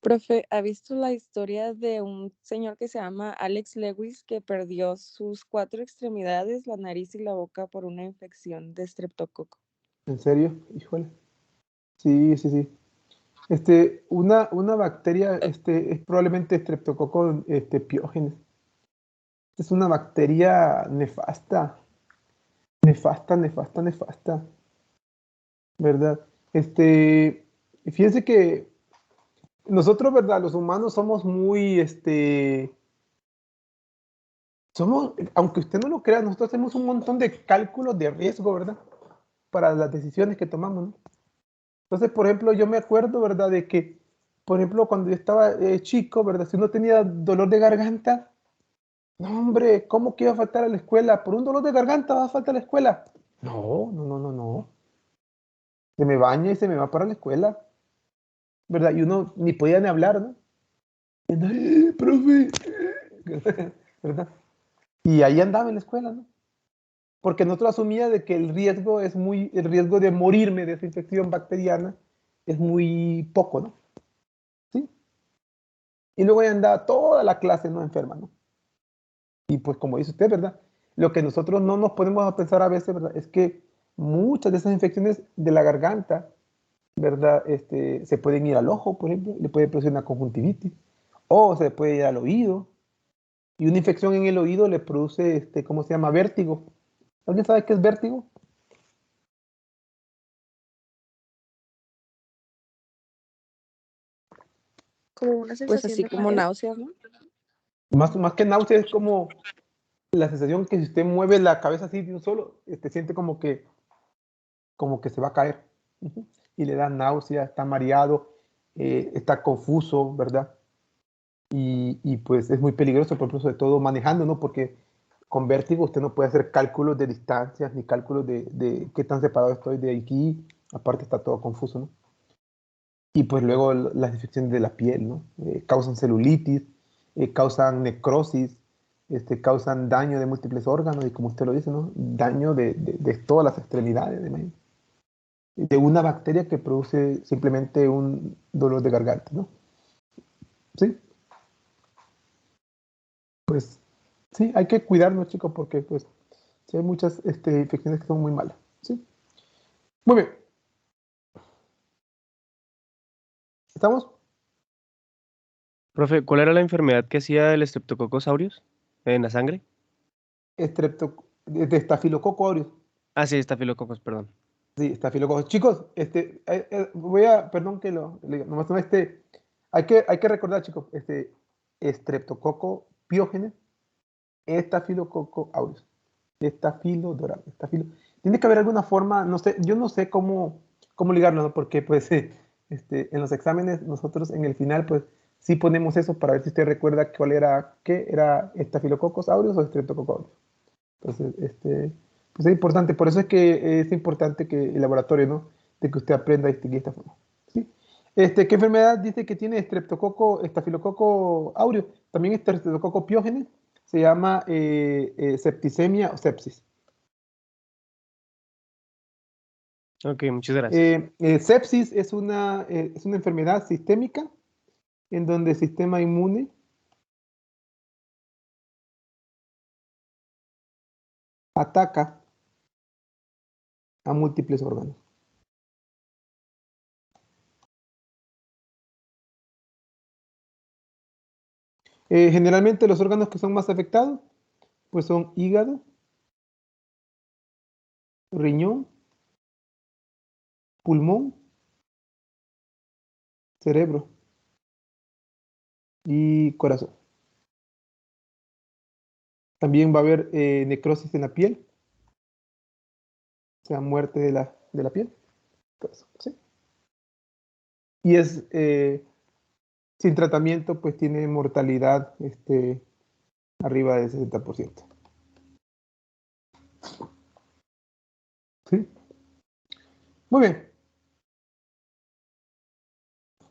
Profe, ¿ha visto la historia de un señor que se llama Alex Lewis que perdió sus 4 extremidades, la nariz y la boca por una infección de estreptococo? ¿En serio? Híjole. Sí, sí, sí. Una bacteria es probablemente Streptococcus piógenes. Es una bacteria nefasta, nefasta, nefasta, nefasta, ¿verdad? Fíjense que nosotros, ¿verdad? Los humanos somos muy, aunque usted no lo crea, nosotros hacemos un montón de cálculos de riesgo, ¿verdad? Para las decisiones que tomamos, ¿no? Entonces, por ejemplo, yo me acuerdo, ¿verdad? De que, por ejemplo, cuando yo estaba chico, ¿verdad? Si uno tenía dolor de garganta, no, hombre, ¿cómo que iba a faltar a la escuela? ¿Por un dolor de garganta va a faltar a la escuela? No, no, no, no, no. Se me baña y se me va para la escuela, ¿verdad? Y uno ni podía ni hablar, ¿no? Y anda, profe, ¿verdad? Y ahí andaba en la escuela, ¿no? Porque nosotros asumía de que el riesgo de morirme de esa infección bacteriana es muy poco, ¿no? ¿Sí? Y luego ahí andaba toda la clase, ¿no? Enferma, ¿no? Y pues como dice usted, ¿verdad? Lo que nosotros no nos ponemos a pensar a veces, ¿verdad? Es que muchas de esas infecciones de la garganta, ¿verdad? Se pueden ir al ojo, por ejemplo, le puede producir una conjuntivitis, o se puede ir al oído, y una infección en el oído le produce, ¿cómo se llama? Vértigo. ¿Alguien sabe qué es vértigo? Como una Pues sensación así de como mareo. náuseas, ¿no? Más que náusea es como la sensación que si usted mueve la cabeza así de un solo, siente como que se va a caer. Ujú. Y le da náusea, está mareado, está confuso, ¿verdad? Y pues es muy peligroso, por ejemplo, sobre todo manejando, ¿no? Porque con vértigo usted no puede hacer cálculos de distancias ni cálculos de qué tan separado estoy de aquí. Aparte está todo confuso, ¿no? Y pues luego las infecciones de la piel, ¿no? Causan celulitis, causan necrosis, causan daño de múltiples órganos y como usted lo dice, ¿no? Daño de todas las extremidades, de una bacteria que produce simplemente un dolor de garganta, ¿no? ¿Sí? Pues sí, hay que cuidarnos, chicos, porque pues sí hay muchas infecciones que son muy malas, ¿sí? Muy bien. ¿Estamos? Profe, ¿cuál era la enfermedad que hacía el Streptococcus aureus en la sangre? De Staphylococcus aureus. Ah, sí, Staphylococcus, perdón. Sí, Staphylococcus. Chicos, perdón que le diga, nomás hay que recordar, chicos, Streptococcus piógenes, Staphylococcus aureus, Staphylococcus dorado, tiene que haber alguna forma, no sé, yo no sé cómo ligarlo, ¿no? Porque pues en los exámenes nosotros en el final pues sí ponemos eso para ver si usted recuerda cuál era, qué era Staphylococcus aureus o Streptococcus aureus. Entonces, pues es importante, por eso es que es importante que el laboratorio, ¿no? De que usted aprenda a distinguir esta forma. ¿Sí? ¿Qué enfermedad dice que tiene Staphylococcus aureus? También Streptococcus pyogenes, se llama septicemia o sepsis. Ok, muchas gracias. Sepsis es una enfermedad sistémica en donde el sistema inmune ataca a múltiples órganos. Generalmente los órganos que son más afectados pues son hígado, riñón, pulmón, cerebro y corazón. También va a haber necrosis en la piel, o sea, muerte de la piel. Entonces, ¿sí? Y es sin tratamiento, pues tiene mortalidad arriba del 60%. ¿Sí? Muy bien.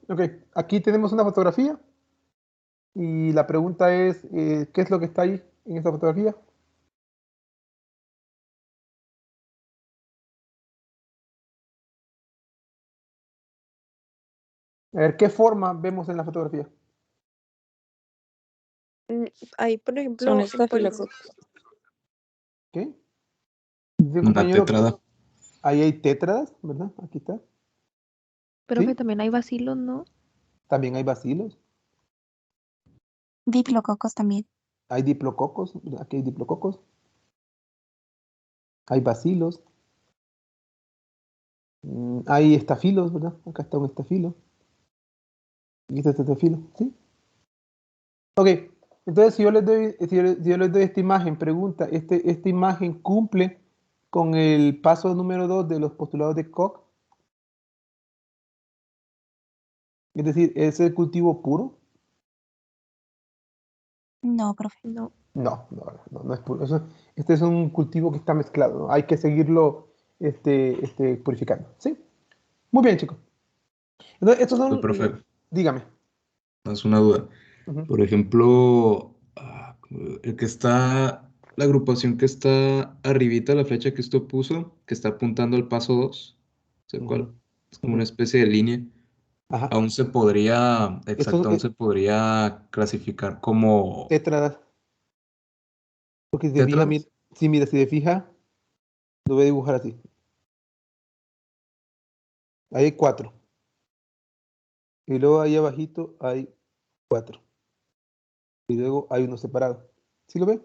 Ok, aquí tenemos una fotografía y la pregunta es, ¿qué es lo que está ahí en esta fotografía? A ver, ¿qué forma vemos en la fotografía? Ahí, por ejemplo, Son estafilococos. ¿Qué? Dice un Una compañero que tétrada. ahí hay tétradas, ¿verdad? Aquí está. Profe, ¿Sí? también hay bacilos, ¿no? También hay bacilos, Dipilococos también. hay diplococos, ¿verdad? Aquí hay diplococos, hay bacilos, hay estafilos, ¿verdad? Acá está un estafilo. Aquí está este estafilo, ¿sí? Ok, entonces si yo les doy, si yo les doy esta imagen, pregunta, ¿esta imagen cumple con el paso número 2 de los postulados de Koch? Es decir, ¿es el cultivo puro? No, profe. No. No es puro. Este es un cultivo que está mezclado, ¿no? Hay que seguirlo purificando, ¿sí? Muy bien, chicos. Entonces, estos son, Profe, dígame. es una duda. Ujú, Por ejemplo, la agrupación que está arribita, la flecha que usted puso, que está apuntando al paso 2, ¿sé ujú, cuál? Es como una ujú. especie de línea. Ajá. Aún se podría, Estos exacto, aún se podría clasificar como tétradas, porque si te fijas, tetras. sí, mira, si te fijas, lo voy a dibujar así. Ahí hay 4. Y luego ahí abajito hay 4. Y luego hay uno separado. ¿Sí lo ves?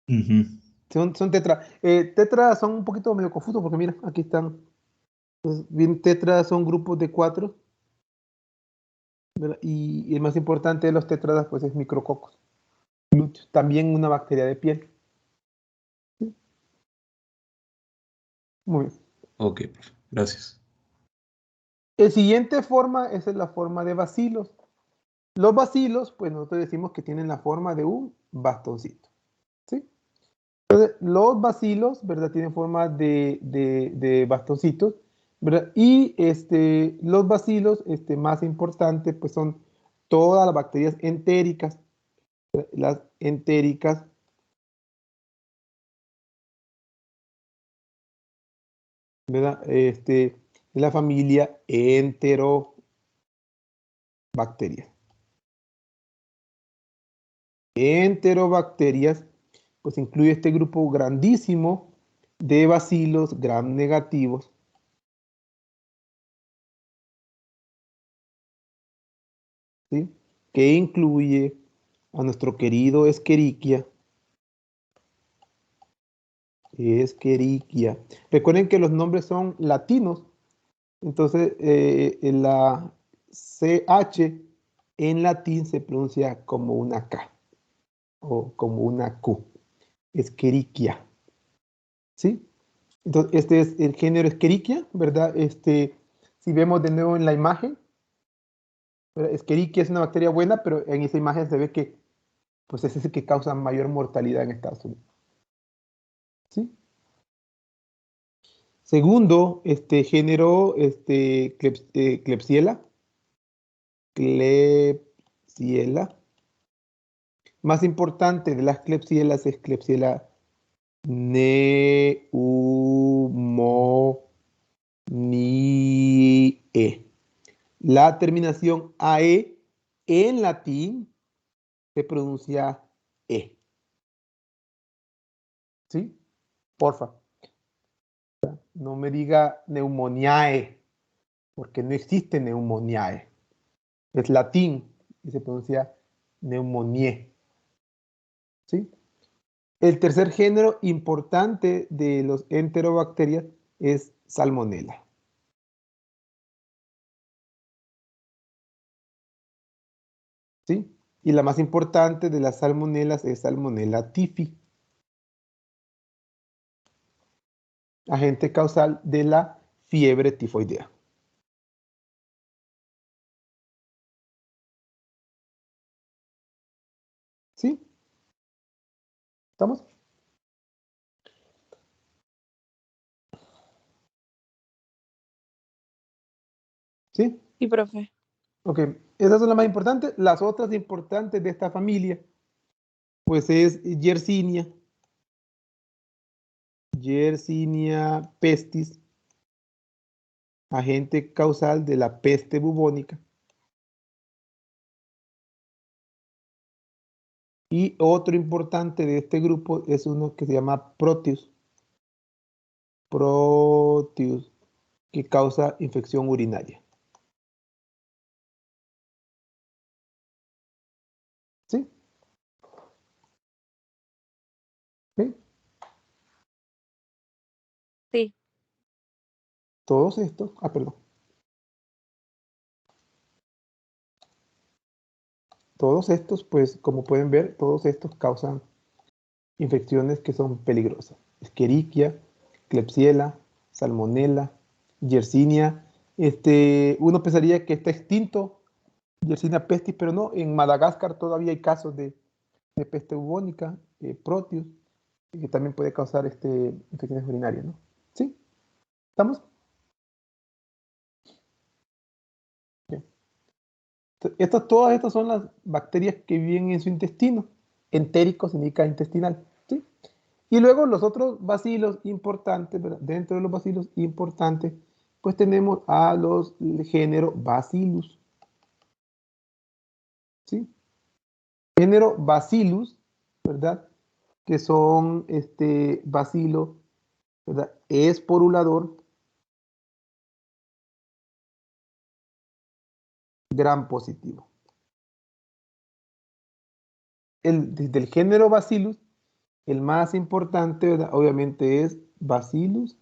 Ujú. Son tetra. Tetra son un poquito medio confusos porque mira, aquí están. Entonces, bien, tetra son grupos de 4. ¿Verdad? Y el más importante de los tetradas pues es micrococos. También una bacteria de piel. ¿Sí? Muy bien. Ok, profe, gracias. El siguiente forma es la forma de bacilos. Los bacilos, pues nosotros decimos que tienen la forma de un bastoncito. ¿Sí? Entonces, los bacilos, ¿verdad? Tienen forma de bastoncitos, ¿verdad? Y los bacilos más importantes, pues son todas las bacterias entéricas. Las entéricas, ¿verdad? De la familia Enterobacterias. Enterobacterias, pues incluye este grupo grandísimo de bacilos gram negativos, ¿sí? Que incluye a nuestro querido Escherichia. Escherichia. Recuerden que los nombres son latinos, entonces en la CH en latín se pronuncia como una K o como una Q. Escherichia. ¿Sí? Entonces, este es el género Escherichia, ¿verdad? Si vemos de nuevo en la imagen, Escherichia es una bacteria buena, pero en esa imagen se ve que pues es ese que causa mayor mortalidad en Estados Unidos. ¿Sí? Segundo, género, Klebsiella. Klebsiella. Más importante de las Klebsielas es Klebsiella pneumoniae. La terminación AE en latín se pronuncia E. ¿Sí? Porfa. No me diga neumoniae, porque no existe neumoniae. Es latín y se pronuncia neumonie. ¿Sí? El tercer género importante de los enterobacterias es Salmonella. ¿Sí? Y la más importante de las salmonelas es Salmonella typhi, agente causal de la fiebre tifoidea. ¿Sí? ¿Estamos? ¿Sí? Sí, profe. Ok, esas son las más importantes. Las otras importantes de esta familia, pues es Yersinia, Yersinia pestis, agente causal de la peste bubónica. Y otro importante de este grupo es uno que se llama Proteus. Proteus, que causa infección urinaria. ¿Sí? ¿Sí? Sí. Todos estos, perdón. Todos estos, pues como pueden ver, todos estos causan infecciones que son peligrosas. Escherichia, Klebsiella, Salmonella, Yersinia. Uno pensaría que está extinto Yersinia pestis, pero no. En Madagascar todavía hay casos de peste bubónica, Proteus, que también puede causar infecciones urinarias, ¿no? ¿Sí? ¿Estamos? Bien. Todas estas son las bacterias que viven en su intestino. Entérico significa intestinal, ¿sí? Y luego los otros bacilos importantes, ¿verdad? Dentro de los bacilos importantes, pues tenemos a los género Bacillus, ¿sí? Género Bacillus, ¿verdad? Que son bacilo, ¿verdad? Esporulador, gram positivo. Desde el género Bacillus, el más importante, ¿verdad? Obviamente es Bacillus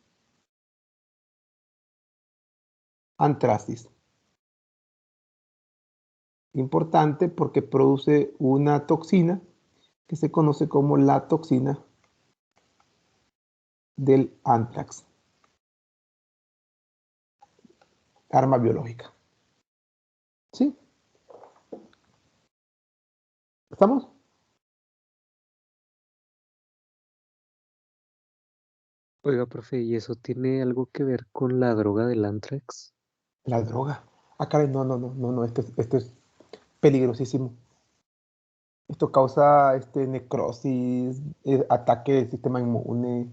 anthracis. Importante porque produce una toxina que se conoce como la toxina del anthrax. Arma biológica. ¿Sí? ¿Estamos? Oiga, profe, ¿y eso tiene algo que ver con la droga del Anthrax? La droga. Caray, no, este es peligrosísimo. Esto causa necrosis, ataque del sistema inmune.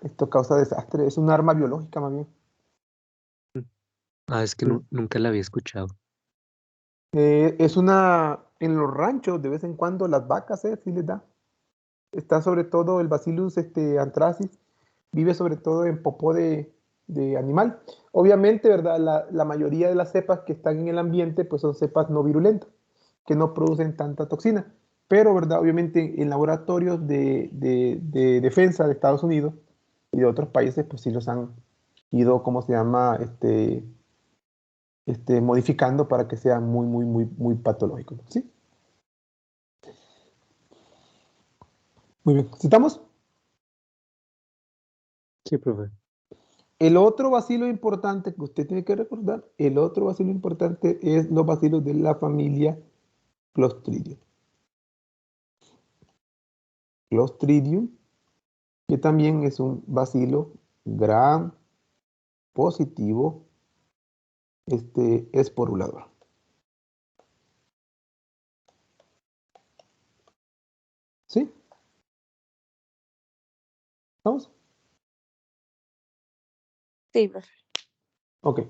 Esto causa desastre. Es un arma biológica, más bien. Ah, es que Sí. nunca la había escuchado. En los ranchos, de vez en cuando, las vacas, sí les da. Está sobre todo el Bacillus anthracis, vive sobre todo en popó de animal. Obviamente, ¿verdad? La mayoría de las cepas que están en el ambiente, pues son cepas no virulentas, que no producen tanta toxina. Pero, ¿verdad? Obviamente, en laboratorios de defensa de Estados Unidos y de otros países, pues sí los han ido, ¿cómo se llama? Modificando para que sea muy patológico, ¿sí? Muy bien. ¿Citamos? Sí, profe. El otro bacilo importante que usted tiene que recordar, el otro bacilo importante es los bacilos de la familia Clostridium. Clostridium, que también es un bacilo gram positivo, esporulador. ¿Sí? ¿Vamos? Sí, profe. Ok.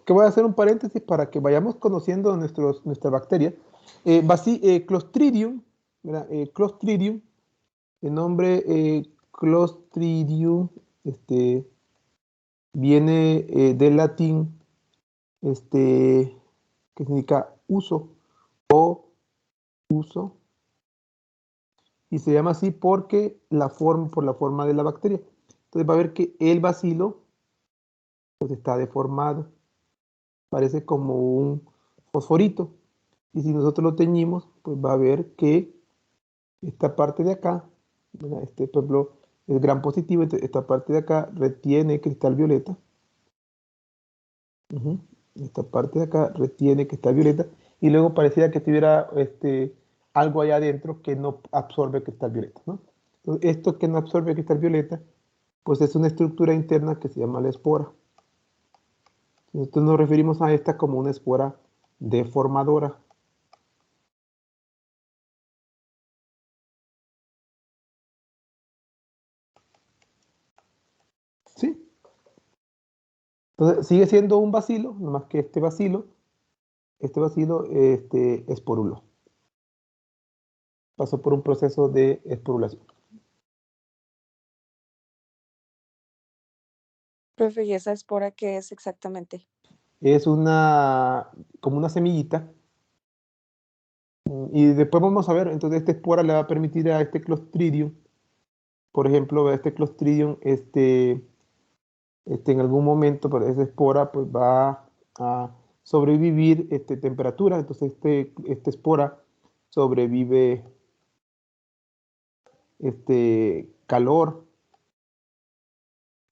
Que voy a hacer un paréntesis para que vayamos conociendo nuestra bacteria. Clostridium, ¿verdad? Clostridium, el nombre Clostridium viene del latín, que significa uso o uso, y se llama así porque por la forma de la bacteria. Entonces va a ver que el bacilo pues está deformado, parece como un fosforito, y si nosotros lo teñimos, pues va a ver que esta parte de acá, ¿verdad? Por ejemplo, es gran positivo, entonces esta parte de acá retiene cristal violeta. Ujú. Esta parte de acá retiene cristal violeta, y luego pareciera que tuviera algo allá adentro que no absorbe cristal violeta, ¿no? Entonces, esto que no absorbe cristal violeta, pues es una estructura interna que se llama la espora. Nosotros nos referimos a esta como una espora deformadora. ¿Sí? Entonces sigue siendo un bacilo, nomás que este bacilo esporuló. Pasó por un proceso de esporulación. Profe, ¿y esa espora qué es exactamente? Es como una semillita. Y después vamos a ver, entonces esta espora le va a permitir a este Clostridium, por ejemplo, a este Clostridium, en algún momento, pero esa espora pues va a sobrevivir temperatura. Entonces esta espora sobrevive calor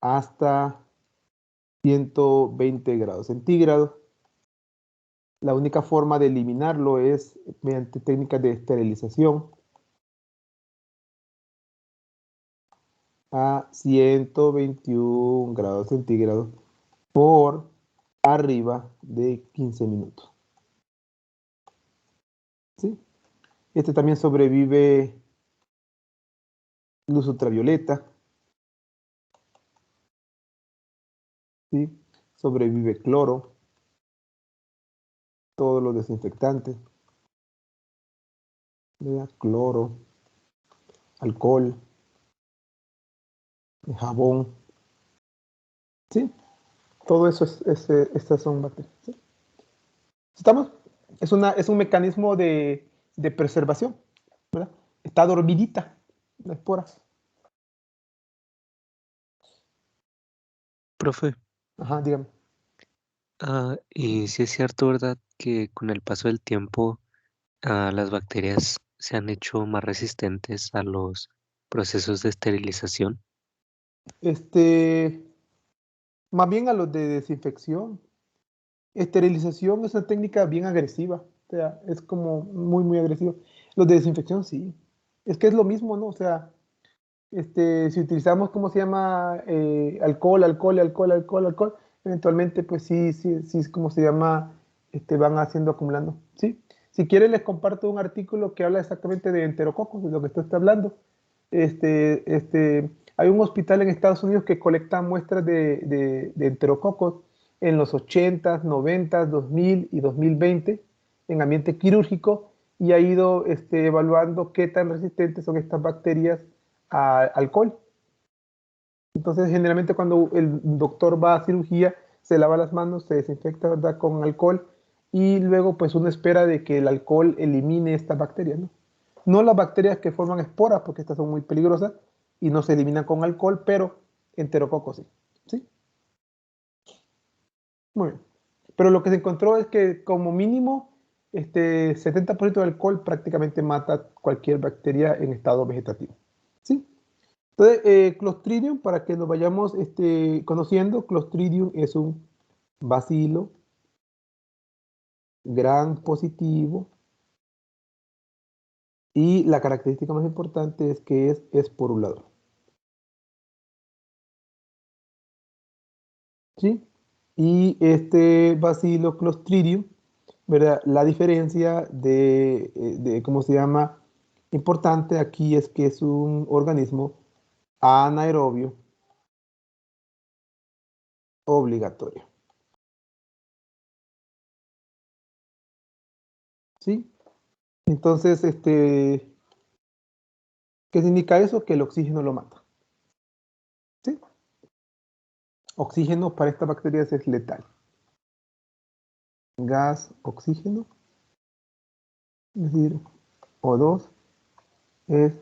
hasta 120 grados centígrados. La única forma de eliminarlo es mediante técnicas de esterilización a 121 grados centígrados por arriba de 15 minutos. ¿Sí? Este también sobrevive luz ultravioleta. ¿Sí? Sobrevive cloro, todos los desinfectantes, ¿verdad? Cloro, alcohol, jabón. ¿Sí? Todo eso estas son bacterias. ¿Sí? ¿Estamos? Es un mecanismo de preservación, ¿verdad? Está dormidita la espora. Profe, Ajá, dígame. y sí es cierto, ¿verdad? Que con el paso del tiempo las bacterias se han hecho más resistentes a los procesos de esterilización. Más bien a los de desinfección. Esterilización es una técnica bien agresiva, o sea, es como muy, muy agresiva. Los de desinfección sí. Es que es lo mismo, ¿no? O sea, si utilizamos, ¿cómo se llama? Alcohol, eventualmente, pues sí, es como se llama, van haciendo, acumulando, ¿sí? Si quieren, les comparto un artículo que habla exactamente de enterococos, de lo que usted está hablando. Hay un hospital en Estados Unidos que colecta muestras de enterococos en los 80s, 90s, 2000 y 2020 en ambiente quirúrgico, y ha ido evaluando qué tan resistentes son estas bacterias al alcohol. Entonces, generalmente cuando el doctor va a cirugía, se lava las manos, se desinfecta, ¿verdad?, con alcohol, y luego pues uno espera de que el alcohol elimine estas bacterias, ¿no? No las bacterias que forman esporas, porque estas son muy peligrosas y no se eliminan con alcohol, pero enterococos sí. ¿Sí? Muy bien. Pero lo que se encontró es que como mínimo 70% de alcohol prácticamente mata cualquier bacteria en estado vegetativo. ¿Sí? Entonces, Clostridium, para que lo vayamos conociendo, Clostridium es un bacilo gran positivo y la característica más importante es que es esporulador. ¿Sí? Y este bacilo Clostridium, ¿verdad? La diferencia ¿cómo se llama? Importante aquí es que es un organismo anaerobio obligatorio. ¿Sí? Entonces, ¿qué significa eso? Que el oxígeno lo mata. ¿Sí? Oxígeno para estas bacterias es letal. Gas, oxígeno, es decir, O2 es...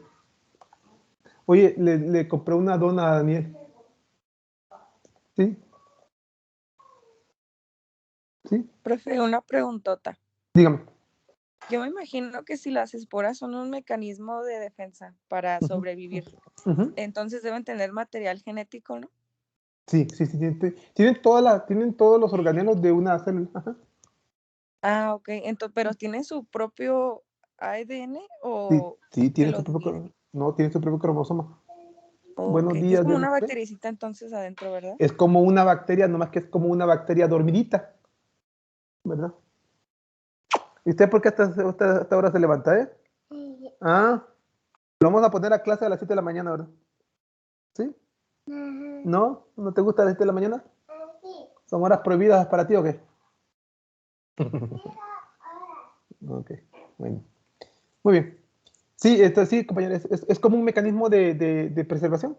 Oye, le compré una dona a Daniel. ¿Sí? ¿Sí? Profe, una preguntota. Dígame. Yo me imagino que si las esporas son un mecanismo de defensa para Ujú, sobrevivir, ujú. entonces deben tener material genético, ¿no? Sí, tienen todos los organelos de una célula. Ajá. Ah, ok. Pero ¿tienen su propio ADN Sí, o sí, se tienen lo dividen? no, tienen su propio cromosoma. Ok. Buenos Es días, como una Diana. bactericita entonces adentro, ¿verdad? Es como una bacteria, nomás que es como una bacteria dormidita, ¿verdad? ¿Y usted por qué hasta esta hora se levanta, eh? Ah, lo vamos a poner a clase a las 7 de la mañana, ¿verdad? ¿Sí? ¿No? ¿No te gusta a las 7 de la mañana? ¿Son horas prohibidas para ti o qué? Ok, bueno. Muy bien. Sí, esto sí, compañeros, es como un mecanismo de preservación.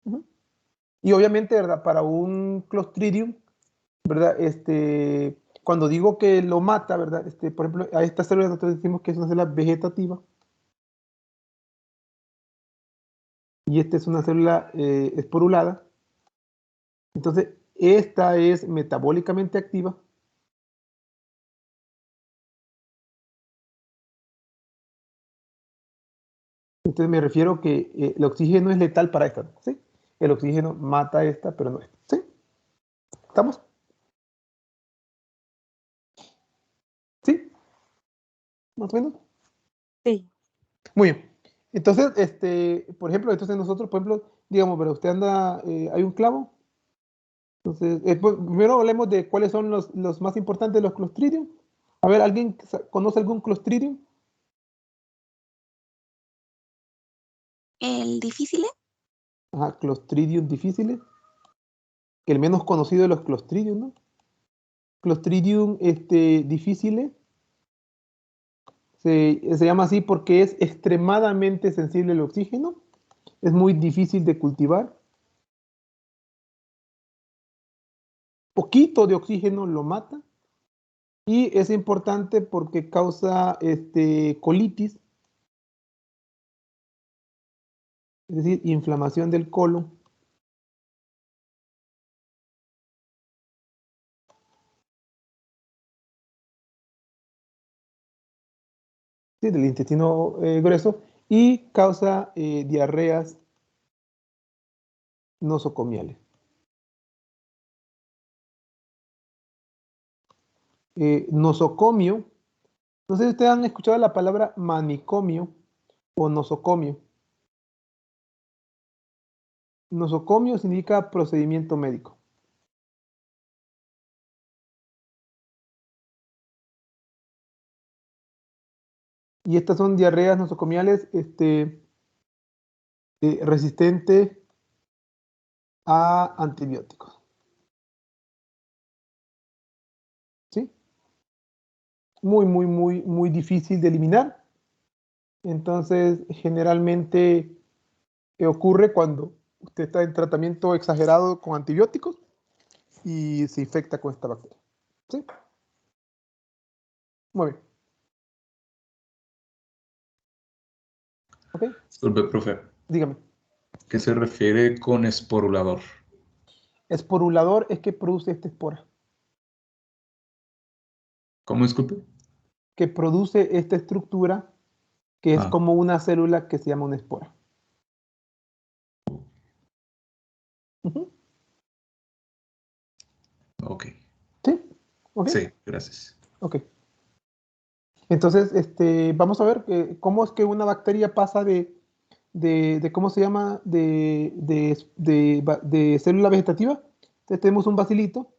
Ujú. Y obviamente, ¿verdad? Para un Clostridium, ¿verdad? Cuando digo que lo mata, ¿verdad? Por ejemplo, a esta célula nosotros decimos que es una célula vegetativa. Y esta es una célula esporulada. Entonces, esta es metabólicamente activa. Entonces me refiero que el oxígeno es letal para esta, ¿sí? El oxígeno mata a esta, pero no esta, ¿sí? ¿Estamos? ¿Sí? ¿Más o menos? Sí. Muy bien. Entonces, por ejemplo, entonces nosotros, por ejemplo, digamos, pero usted anda, hay un clavo. Entonces, pues, primero hablemos de cuáles son los más importantes de los Clostridium. A ver, ¿alguien conoce algún Clostridium? El difícil, Ajá, Clostridium difficile. El menos conocido de los Clostridium, ¿no? Clostridium difficile se llama así porque es extremadamente sensible al oxígeno, es muy difícil de cultivar. Poquito de oxígeno lo mata y es importante porque causa colitis, es decir, inflamación del colon. Sí, del intestino grueso y causa diarreas nosocomiales. Nosocomio, no sé si ustedes han escuchado la palabra manicomio o nosocomio. Nosocomio significa procedimiento médico. Y estas son diarreas nosocomiales resistentes a antibióticos. ¿Sí? Muy difícil de eliminar. Entonces, generalmente ocurre cuando usted está en tratamiento exagerado con antibióticos y se infecta con esta bacteria. ¿Sí? Muy bien. ¿Ok? Disculpe, profe. Dígame. ¿Qué se refiere con esporulador? Esporulador es que produce esta espora. ¿Cómo, disculpe? Que produce esta estructura que es Ah, como una célula que se llama una espora. Ujú. Ok. ¿Sí? ¿Ok? Sí, gracias. Ok. Entonces, vamos a ver cómo es que una bacteria pasa de ¿cómo se llama? De célula vegetativa. Entonces tenemos un bacilito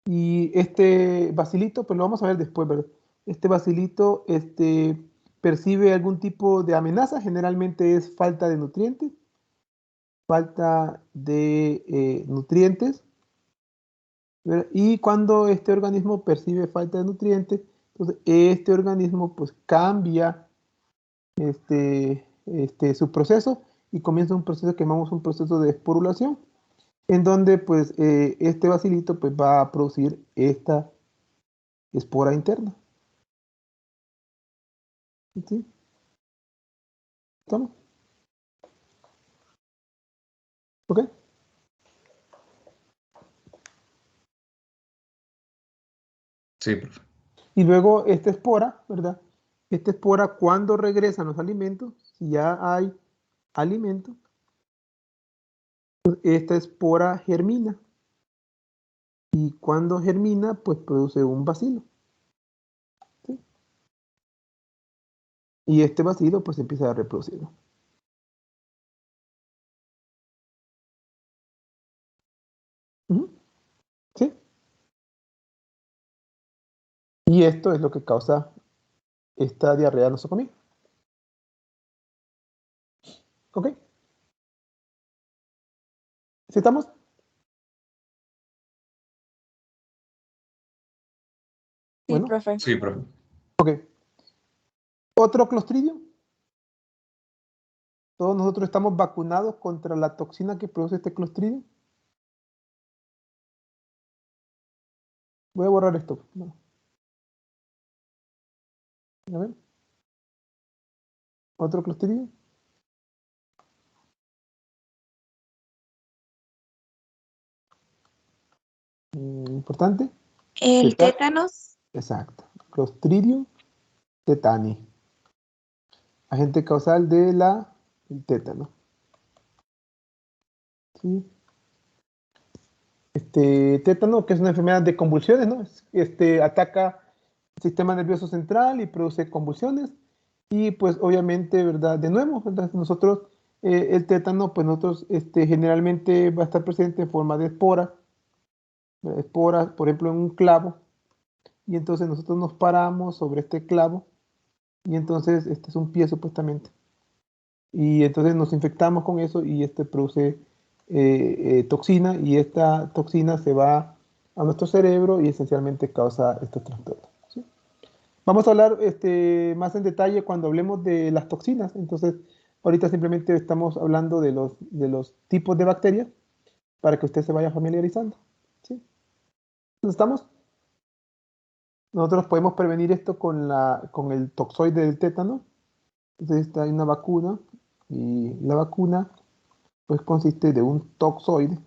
y este bacilito, pues lo vamos a ver después, ¿verdad? Este bacilito percibe algún tipo de amenaza, generalmente es falta de nutrientes, ¿verdad? Y cuando este organismo percibe falta de nutrientes, entonces este organismo pues cambia su proceso y comienza un proceso que llamamos un proceso de esporulación, en donde pues este bacilito pues va a producir esta espora interna. ¿Sí? ¿Estamos? ¿Ok? Sí, profe. Y luego esta espora, ¿verdad? Esta espora cuando regresan los alimentos, si ya hay alimento, pues esta espora germina. Y cuando germina, pues produce un bacilo. ¿Sí? Y este bacilo pues empieza a reproducir. Ujú. ¿Sí? Y esto es lo que causa esta diarrea nosocomía. ¿Ok? ¿Sí estamos? Sí, Bueno, profe. Sí, profe. ok. Otro clostridio. Todos nosotros estamos vacunados contra la toxina que produce este clostridio. Voy a borrar esto. No. A ver. Otro clostridio. Importante. El Teta- tétanos. Exacto. Clostridium tetani. Agente causal del tétano. ¿Sí? Tétano, que es una enfermedad de convulsiones, ¿no? Ataca el sistema nervioso central y produce convulsiones. Y pues obviamente, ¿verdad? De nuevo, ¿verdad? Nosotros, el tétano, pues nosotros generalmente va a estar presente en forma de espora. Esporas, por ejemplo, en un clavo. Y entonces nosotros nos paramos sobre este clavo. Y entonces este es un pie supuestamente. Y entonces nos infectamos con eso y produce toxina y esta toxina se va a nuestro cerebro y esencialmente causa estos trastornos. ¿Sí? Vamos a hablar más en detalle cuando hablemos de las toxinas. Entonces, ahorita simplemente estamos hablando de los tipos de bacterias para que usted se vaya familiarizando. ¿Sí? Entonces, ¿estamos? Nosotros podemos prevenir esto con el toxoide del tétano. Entonces, hay una vacuna y la vacuna pues consiste de un toxoide,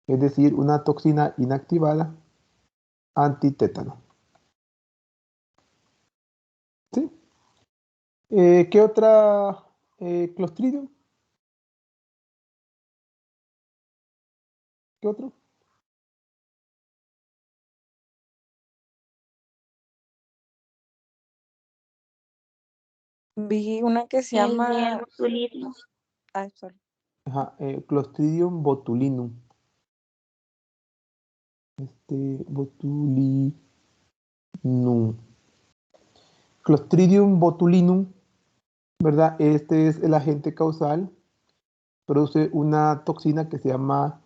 es decir, una toxina inactivada antitétano. ¿Sí? ¿Qué otra clostridio? ¿Qué otro? Vi una que se El de llama. botulismo. Ay, sorry. Ajá, Clostridium botulinum. Botulinum. Clostridium botulinum, ¿verdad? Este es el agente causal. Produce una toxina que se llama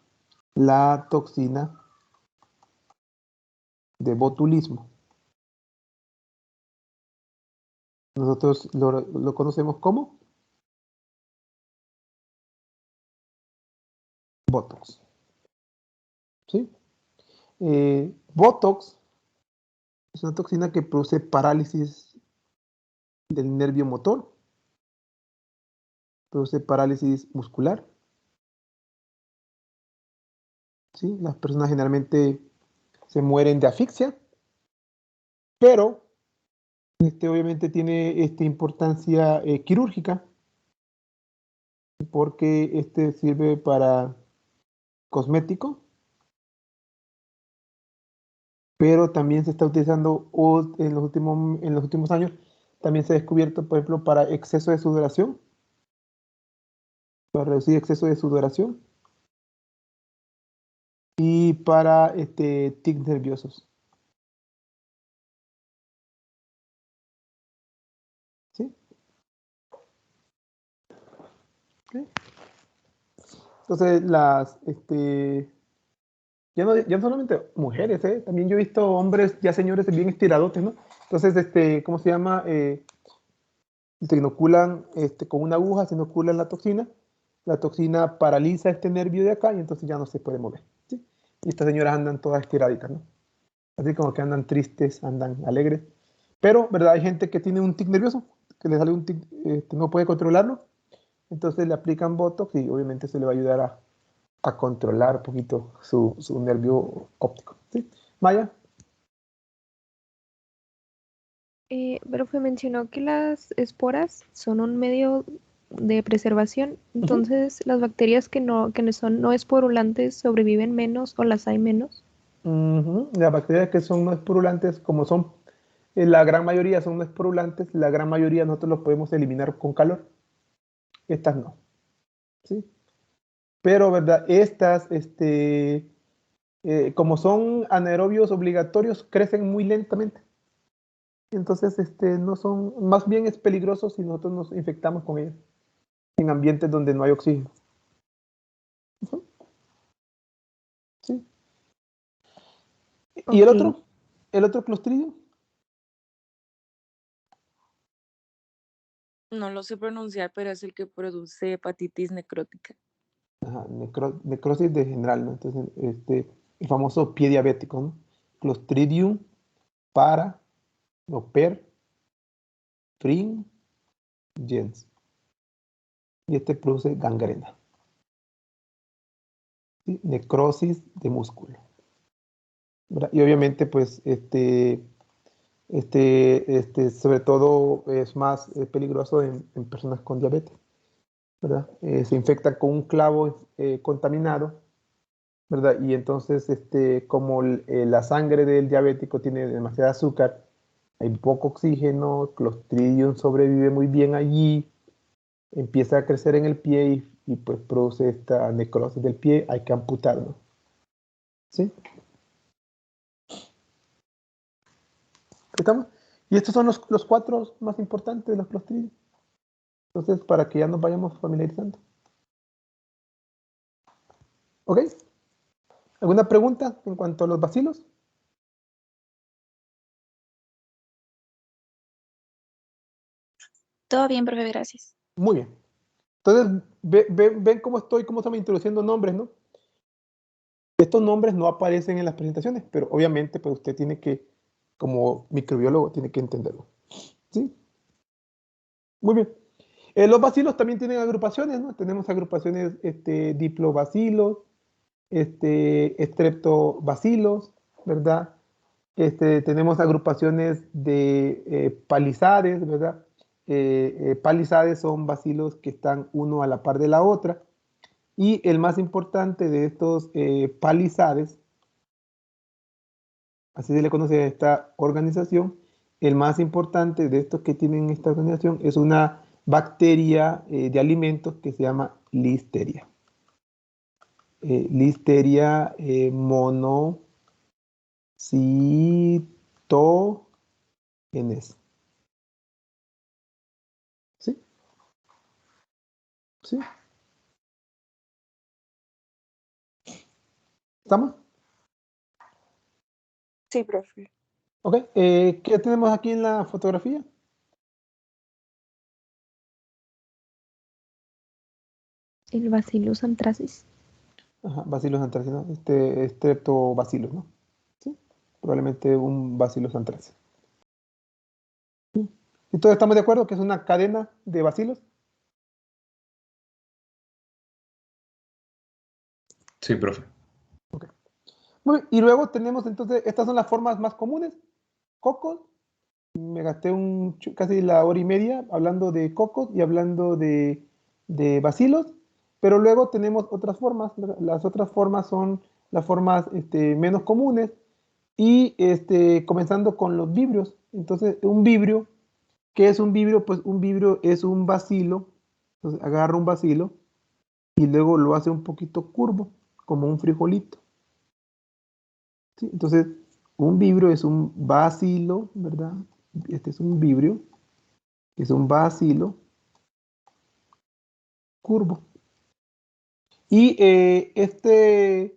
la toxina de botulismo. Nosotros lo conocemos como Botox. ¿Sí? Botox es una toxina que produce parálisis del nervio motor, produce parálisis muscular. ¿Sí? Las personas generalmente se mueren de asfixia, pero obviamente tiene importancia quirúrgica. porque este sirve para cosmético, pero también se está utilizando en los últimos años, también se ha descubierto, por ejemplo, para exceso de sudoración, para reducir exceso de sudoración y para tics nerviosos. ¿Sí? ¿Sí? Entonces, ya no solamente mujeres, también yo he visto hombres, ya señores bien estiradotes, ¿no? Entonces, ¿cómo se llama? Se inoculan con una aguja, se inoculan la toxina paraliza este nervio de acá y entonces ya no se puede mover, ¿sí? Y estas señoras andan todas estiraditas, ¿no? Así como que andan tristes, andan alegres. Pero, ¿verdad? Hay gente que tiene un tic nervioso, que le sale un tic, no puede controlarlo, entonces le aplican Botox y obviamente eso le va a ayudar a controlar un poquito su nervio óptico, ¿sí? Maya. Profe, mencionó que las esporas son un medio de preservación, entonces las bacterias que no son no esporulantes sobreviven menos o las hay menos. Las bacterias que son no esporulantes, como son, la gran mayoría son no esporulantes, la gran mayoría nosotros los podemos eliminar con calor. Estas no, ¿sí? Pero, ¿verdad? Estas, como son anaerobios obligatorios, crecen muy lentamente. Entonces, no son, más bien es peligroso si nosotros nos infectamos con ellas en ambientes donde no hay oxígeno. Ujú. ¿Sí? ¿Y Ok. el otro clostridio? No lo sé pronunciar, pero es el que produce hepatitis necrótica. Ajá, necrosis de general, ¿no? Entonces, el famoso pie diabético, ¿no? Clostridium para, no, gens. Y este produce gangrena. ¿Sí? Necrosis de músculo. ¿Verdad? Y obviamente, pues, sobre todo es más peligroso en personas con diabetes, ¿verdad? Se infectan con un clavo contaminado, ¿verdad? Y entonces, como la sangre del diabético tiene demasiado azúcar, hay poco oxígeno, Clostridium sobrevive muy bien allí, empieza a crecer en el pie y pues produce esta necrosis del pie, hay que amputarlo, ¿sí? ¿Estamos? Y estos son los cuatro más importantes de los Clostridium. Entonces, para que ya nos vayamos familiarizando. ¿Ok? ¿Alguna pregunta en cuanto a los bacilos? Todo bien, profe, gracias. Muy bien. Entonces, ven cómo estamos introduciendo nombres, ¿no? Estos nombres no aparecen en las presentaciones, pero obviamente pues usted tiene que, como microbiólogo, tiene que entenderlo. ¿Sí? Muy bien. Los bacilos también tienen agrupaciones, ¿no? Tenemos agrupaciones diplobacilos, streptobacilos, ¿verdad? Tenemos agrupaciones de palizades, ¿verdad? Palizades son bacilos que están uno a la par de la otra. Y el más importante de estos palizades, así se le conoce a esta organización, el más importante de estos que tienen esta organización es una bacteria de alimentos que se llama Listeria. Listeria monocitogenes. ¿Sí? ¿Sí? ¿Estamos? Sí, profe. Ok. ¿Qué tenemos aquí en la fotografía? El Bacillus anthracis. Ajá, Bacillus anthracis, ¿no? Streptobacillus, ¿no? Sí, probablemente un Bacillus anthracis. ¿Sí? ¿Y todos estamos de acuerdo que es una cadena de bacilos? Sí, profe. Muy bien, y luego tenemos entonces, estas son las formas más comunes. Cocos, me gasté casi la hora y media hablando de cocos y hablando de de bacilos, pero luego tenemos otras formas, ¿verdad? Las otras formas son las formas menos comunes y comenzando con los vibrios. Entonces, un vibrio, ¿qué es un vibrio? Pues un vibrio es un bacilo. Entonces, agarra un bacilo y luego lo hace un poquito curvo, como un frijolito. ¿Sí? Entonces, un vibrio es un bacilo, ¿verdad? Este es un vibrio, es un bacilo curvo. Y este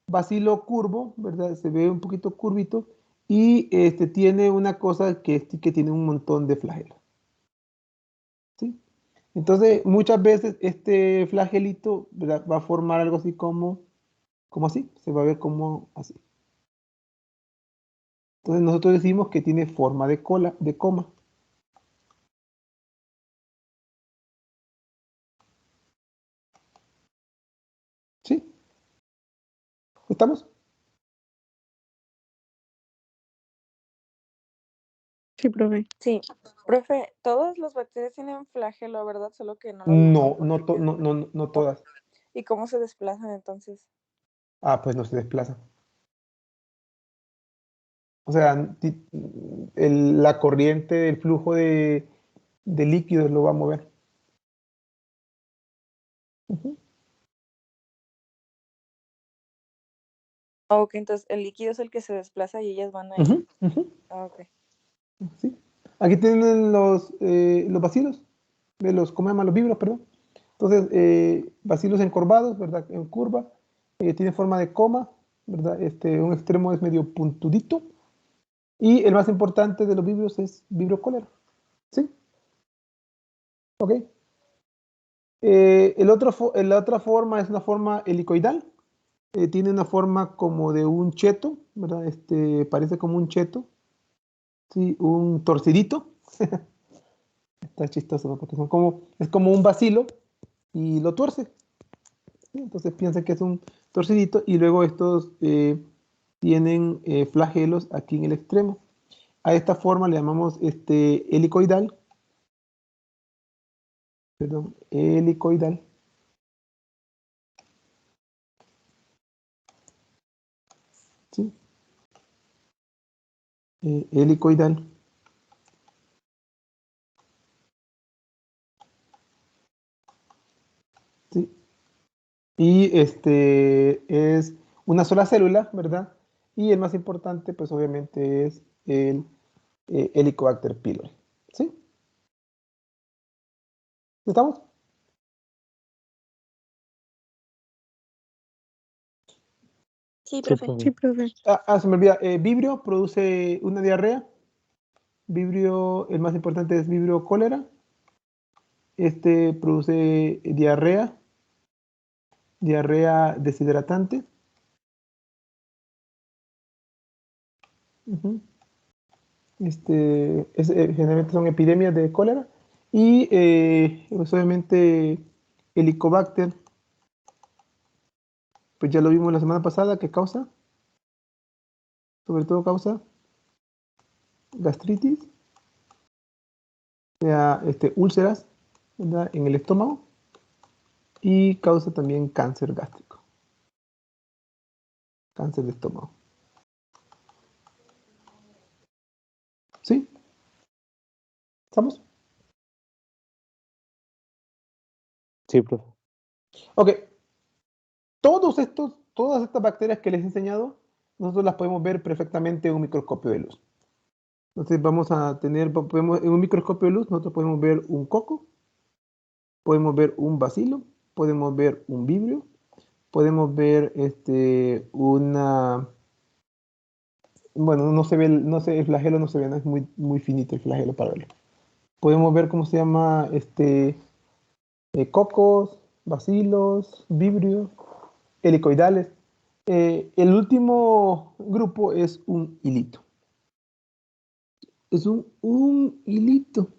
bacilo curvo, ¿verdad? Se ve un poquito curvito y tiene una cosa que tiene un montón de flagelos. ¿Sí? Entonces, muchas veces este flagelito, ¿verdad? Va a formar algo así como así, se va a ver como así. Entonces, nosotros decimos que tiene forma de cola, de coma. ¿Sí? ¿Estamos? Sí, profe. Sí, profe, todas las bacterias tienen flagelo, ¿verdad? Solo que no lo No, dibujamos porque no todas. ¿Y cómo se desplazan entonces? Ah, pues no se desplazan. O sea, la corriente, el flujo de líquidos lo va a mover. Ujú, Ok, entonces el líquido es el que se desplaza y ellas van ahí. ujú, ujú, Ok. sí. Aquí tienen los bacilos, ¿cómo se llaman? Los vibros, perdón. Entonces, bacilos encorvados, ¿verdad? En curva, tiene forma de coma, ¿verdad? Un extremo es medio puntudito. Y el más importante de los vibrios es vibrio cólera. ¿Sí? Ok. La otra forma es una forma helicoidal. Tiene una forma como de un cheto, ¿verdad? Parece como un cheto, ¿sí? Un torcidito. Está chistoso, ¿no? Porque es como un bacilo y lo tuerce. ¿Sí? Entonces piensa que es un torcidito y luego estos tienen flagelos aquí en el extremo. A esta forma le llamamos helicoidal, perdón, helicoidal. ¿Sí? Helicoidal. ¿Sí? Y es una sola célula, ¿verdad? Y el más importante, pues obviamente es el Helicobacter pylori. ¿Sí? ¿Estamos? Sí, Sí, profe. profe. Sí, profe. Se me olvida. Vibrio produce una diarrea. Vibrio, el más importante es Vibrio cólera. Este produce diarrea deshidratante. Ujú. Generalmente son epidemias de cólera. Y pues, obviamente Helicobacter, pues ya lo vimos la semana pasada, que causa, sobre todo causa gastritis, o sea, úlceras, ¿verdad? En el estómago y causa también cáncer gástrico, cáncer de estómago. ¿Sí? ¿Estamos? Sí, profe. Ok. Todas estas bacterias que les he enseñado, nosotros las podemos ver perfectamente en un microscopio de luz. Entonces vamos a tener, en un microscopio de luz, nosotros podemos ver un coco, podemos ver un bacilo, podemos ver un vibrio, podemos ver bueno, no se ve, no sé, el flagelo no se ve, no es muy finito el flagelo para verlo. Podemos ver cómo se llama, cocos, bacilos, vibrios, helicoidales. El último grupo es un hilito. Es un hilito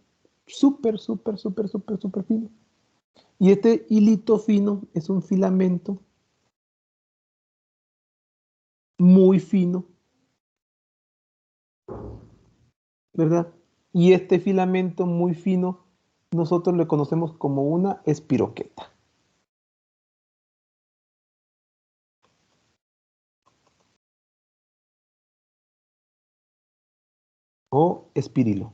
súper, súper, súper, súper, súper fino. Y este hilito fino es un filamento muy fino, ¿verdad? Y este filamento muy fino nosotros le conocemos como una espiroqueta. O espirilo.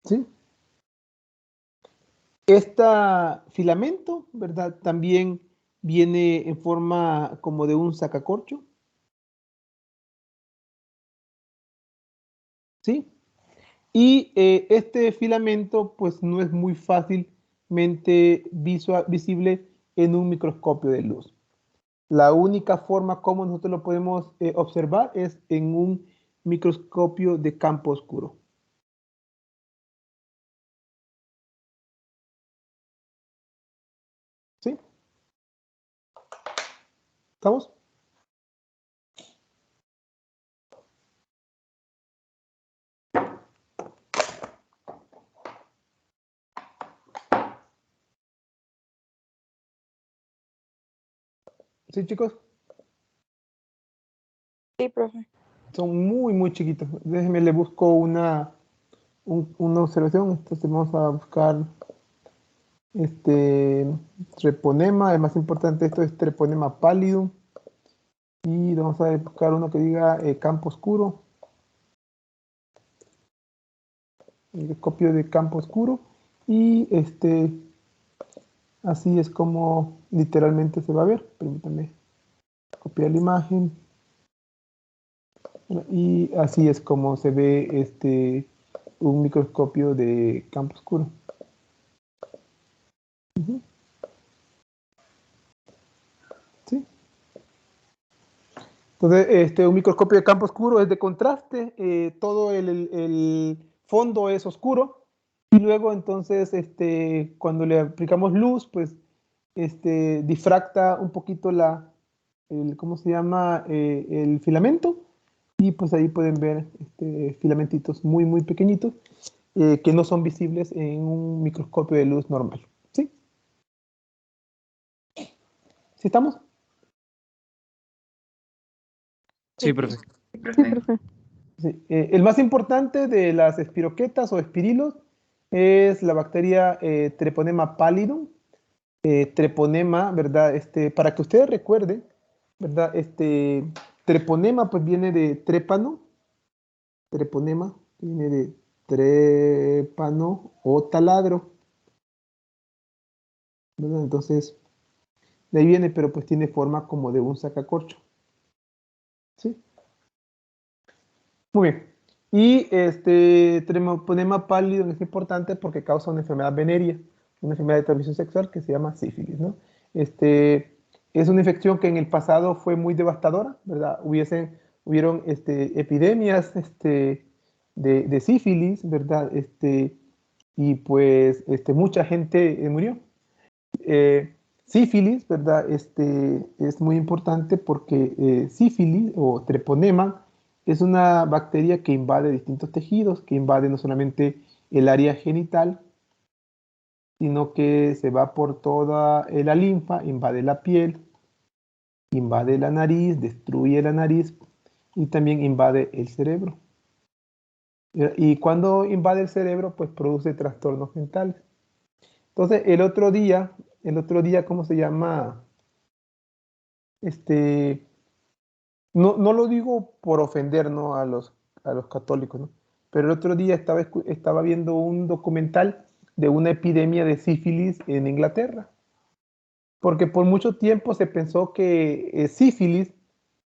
¿Sí? Este filamento, ¿verdad? También viene en forma como de un sacacorcho. ¿Sí? Y este filamento pues no es muy fácilmente visible en un microscopio de luz. La única forma como nosotros lo podemos observar es en un microscopio de campo oscuro. ¿Sí? ¿Estamos? ¿Sí, chicos? Sí, profe. Son muy chiquitos. Déjenme, le busco una observación. Entonces vamos a buscar treponema. El más importante de esto es treponema pallidum. Y vamos a buscar uno que diga campo oscuro. Microscopio de campo oscuro. Y así es como literalmente se va a ver. Permítanme copiar la imagen. Y así es como se ve un microscopio de campo oscuro. Ujú. ¿Sí? Entonces, un microscopio de campo oscuro es de contraste, todo el fondo es oscuro, y luego entonces, cuando le aplicamos luz, pues, difracta un poquito ¿cómo se llama? El filamento, y pues ahí pueden ver filamentitos muy pequeñitos, que no son visibles en un microscopio de luz normal. ¿Sí? ¿Sí estamos? Sí, profe. Sí, profe. Sí, el más importante de las espiroquetas o espirilos es la bacteria Treponema pallidum. Treponema, ¿verdad? Para que ustedes recuerden, ¿verdad? Treponema pues viene de trépano. Treponema viene de trépano o taladro, ¿verdad? Entonces, de ahí viene, pero pues tiene forma como de un sacacorcho. ¿Sí? Muy bien. Y treponema pallidum es importante porque causa una enfermedad venérea, una enfermedad de transmisión sexual que se llama sífilis, ¿no? Es una infección que en el pasado fue muy devastadora, ¿verdad? Hubieron epidemias de sífilis, ¿verdad? Y pues mucha gente murió. Sífilis, ¿verdad? Es muy importante porque sífilis o treponema es una bacteria que invade distintos tejidos, que invade no solamente el área genital, sino que se va por toda la linfa, invade la piel, invade la nariz, destruye la nariz y también invade el cerebro. Y cuando invade el cerebro, pues produce trastornos mentales. Entonces, el otro día, ¿cómo se llama? No lo digo por ofender, ¿no? a los católicos, ¿no? Pero el otro día estaba viendo un documental de una epidemia de sífilis en Inglaterra, porque por mucho tiempo se pensó que sífilis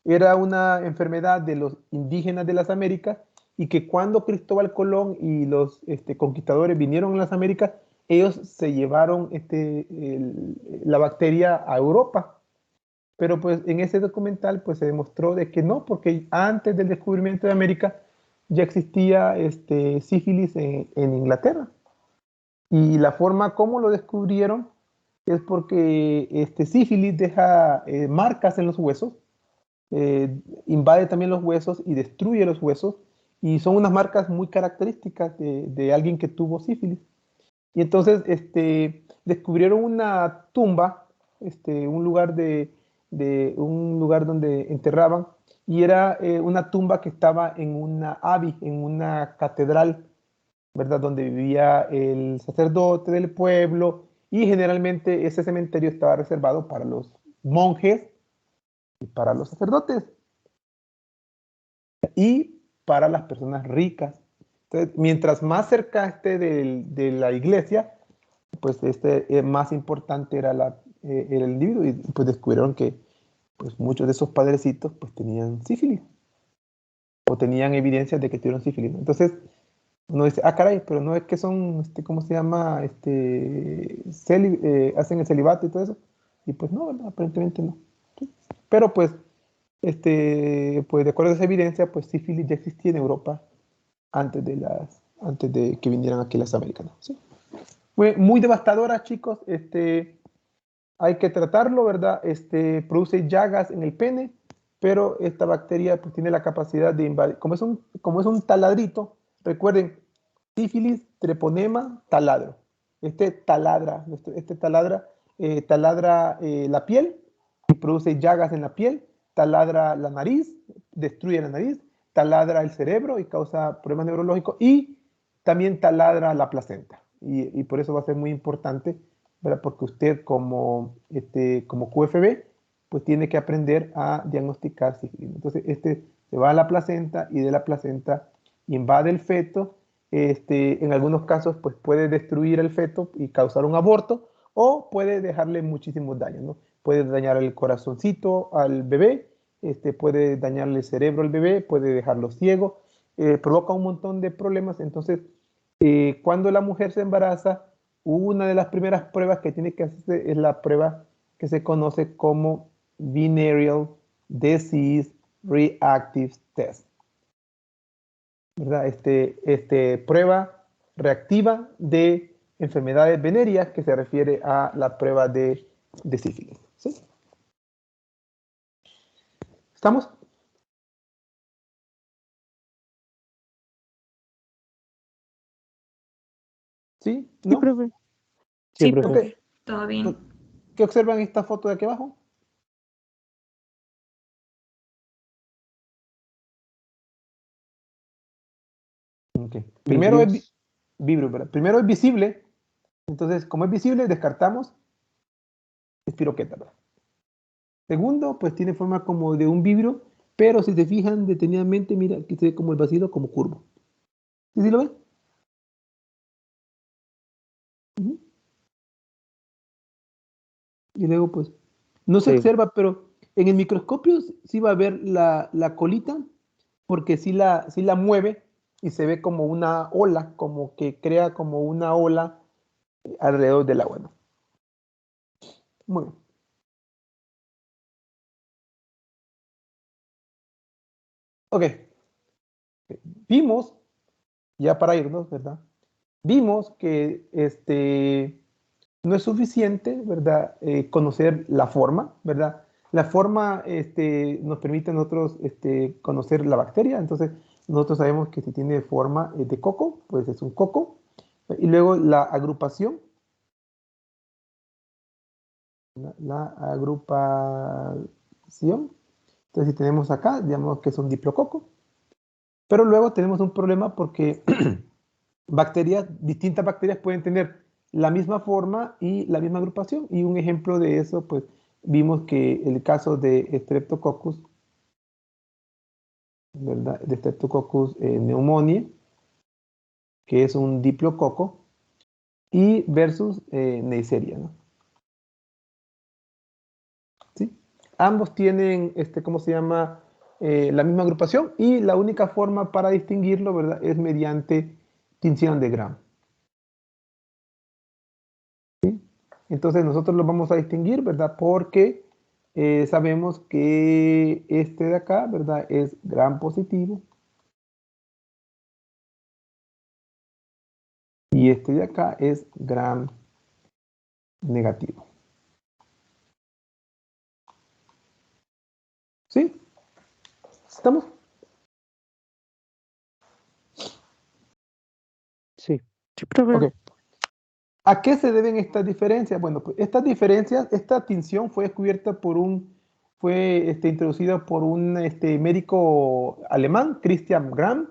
era una enfermedad de los indígenas de las Américas y que cuando Cristóbal Colón y los conquistadores vinieron a las Américas, ellos se llevaron la bacteria a Europa. Pero pues en ese documental pues se demostró de que no, porque antes del descubrimiento de América ya existía sífilis en Inglaterra. Y la forma como lo descubrieron es porque sífilis deja marcas en los huesos, invade también los huesos y destruye los huesos, y son unas marcas muy características de alguien que tuvo sífilis. Y entonces descubrieron una tumba, un lugar donde enterraban, y era una tumba que estaba en una abbey, en una catedral, ¿verdad? Donde vivía el sacerdote del pueblo, y generalmente ese cementerio estaba reservado para los monjes y para los sacerdotes y para las personas ricas. Entonces, mientras más cerca esté de la iglesia, pues más importante era, era el individuo, y pues descubrieron que pues muchos de esos padrecitos pues tenían sífilis o tenían evidencias de que tuvieron sífilis, ¿no? Entonces uno dice, ah, caray, pero no es que son, ¿cómo se llama? Hacen el celibato y todo eso. Y pues no, ¿verdad? Aparentemente no. ¿Sí? Pero pues, pues de acuerdo a esa evidencia, pues sífilis ya existía en Europa antes de que vinieran aquí las americanas. ¿Sí? Muy devastadora, chicos. Hay que tratarlo, ¿verdad? Produce llagas en el pene, pero esta bacteria pues, tiene la capacidad de invadir. Como es un taladrito, recuerden, sífilis, treponema, taladro. Taladra, taladra la piel y produce llagas en la piel, taladra la nariz, destruye la nariz, taladra el cerebro y causa problemas neurológicos, y también taladra la placenta. Y por eso va a ser muy importante, ¿verdad? Porque usted como QFB, pues tiene que aprender a diagnosticar sífilis. Entonces, se va a la placenta y de la placenta invade el feto. En algunos casos, pues puede destruir el feto y causar un aborto, o puede dejarle muchísimos daños, ¿no? Puede dañar el corazoncito al bebé, puede dañarle el cerebro al bebé, puede dejarlo ciego, provoca un montón de problemas. Entonces, cuando la mujer se embaraza, una de las primeras pruebas que tiene que hacerse es la prueba que se conoce como Venereal Disease Reactive Test, ¿verdad? Prueba reactiva de enfermedades venéreas, que se refiere a la prueba de sífilis. ¿Sí? ¿Estamos? ¿Sí? Sí, ¿No? profe. Sí, Sí, profe. Ok. profe. Todo bien. ¿Qué observan en esta foto de aquí abajo? Okay. Primero es vibrio, ¿verdad? Primero es visible. Entonces, como es visible, descartamos espiroqueta, ¿verdad? Segundo, pues tiene forma como de un vibrio, pero si se fijan detenidamente, mira, aquí se ve como el vacío como curvo. ¿Sí, sí lo ven? Ujú. Y luego, pues, no se Sí. observa, pero en el microscopio sí va a ver la colita, porque sí la mueve y se ve como una ola, como que crea como una ola alrededor del agua, ¿no? Muy bien. Ok. Vimos, ya para irnos, ¿verdad? Vimos que no es suficiente, ¿verdad? Conocer la forma, ¿verdad? La forma nos permite a nosotros conocer la bacteria. Entonces, nosotros sabemos que si tiene forma de coco, pues es un coco. Y luego la agrupación. La agrupación. Entonces, si tenemos acá, digamos que es un diplococo. Pero luego tenemos un problema porque distintas bacterias pueden tener la misma forma y la misma agrupación. Y un ejemplo de eso, pues vimos que el caso de Streptococcus, ¿verdad? De Streptococcus pneumoniae, que es un diplococo, y versus Neisseria, ¿no? ¿Sí? Ambos tienen, ¿cómo se llama? La misma agrupación, y la única forma para distinguirlo, ¿verdad? Es mediante tinción de Gram. ¿Sí? Entonces nosotros lo vamos a distinguir, ¿verdad? Porque sabemos que este de acá, ¿verdad? Es Gram positivo. Y este de acá es Gram negativo. ¿Sí? ¿Estamos? Sí. Sí, profe. Ok. ¿A qué se deben estas diferencias? Bueno, pues estas diferencias, esta tinción fue descubierta por un fue introducido por un médico alemán, Christian Gram.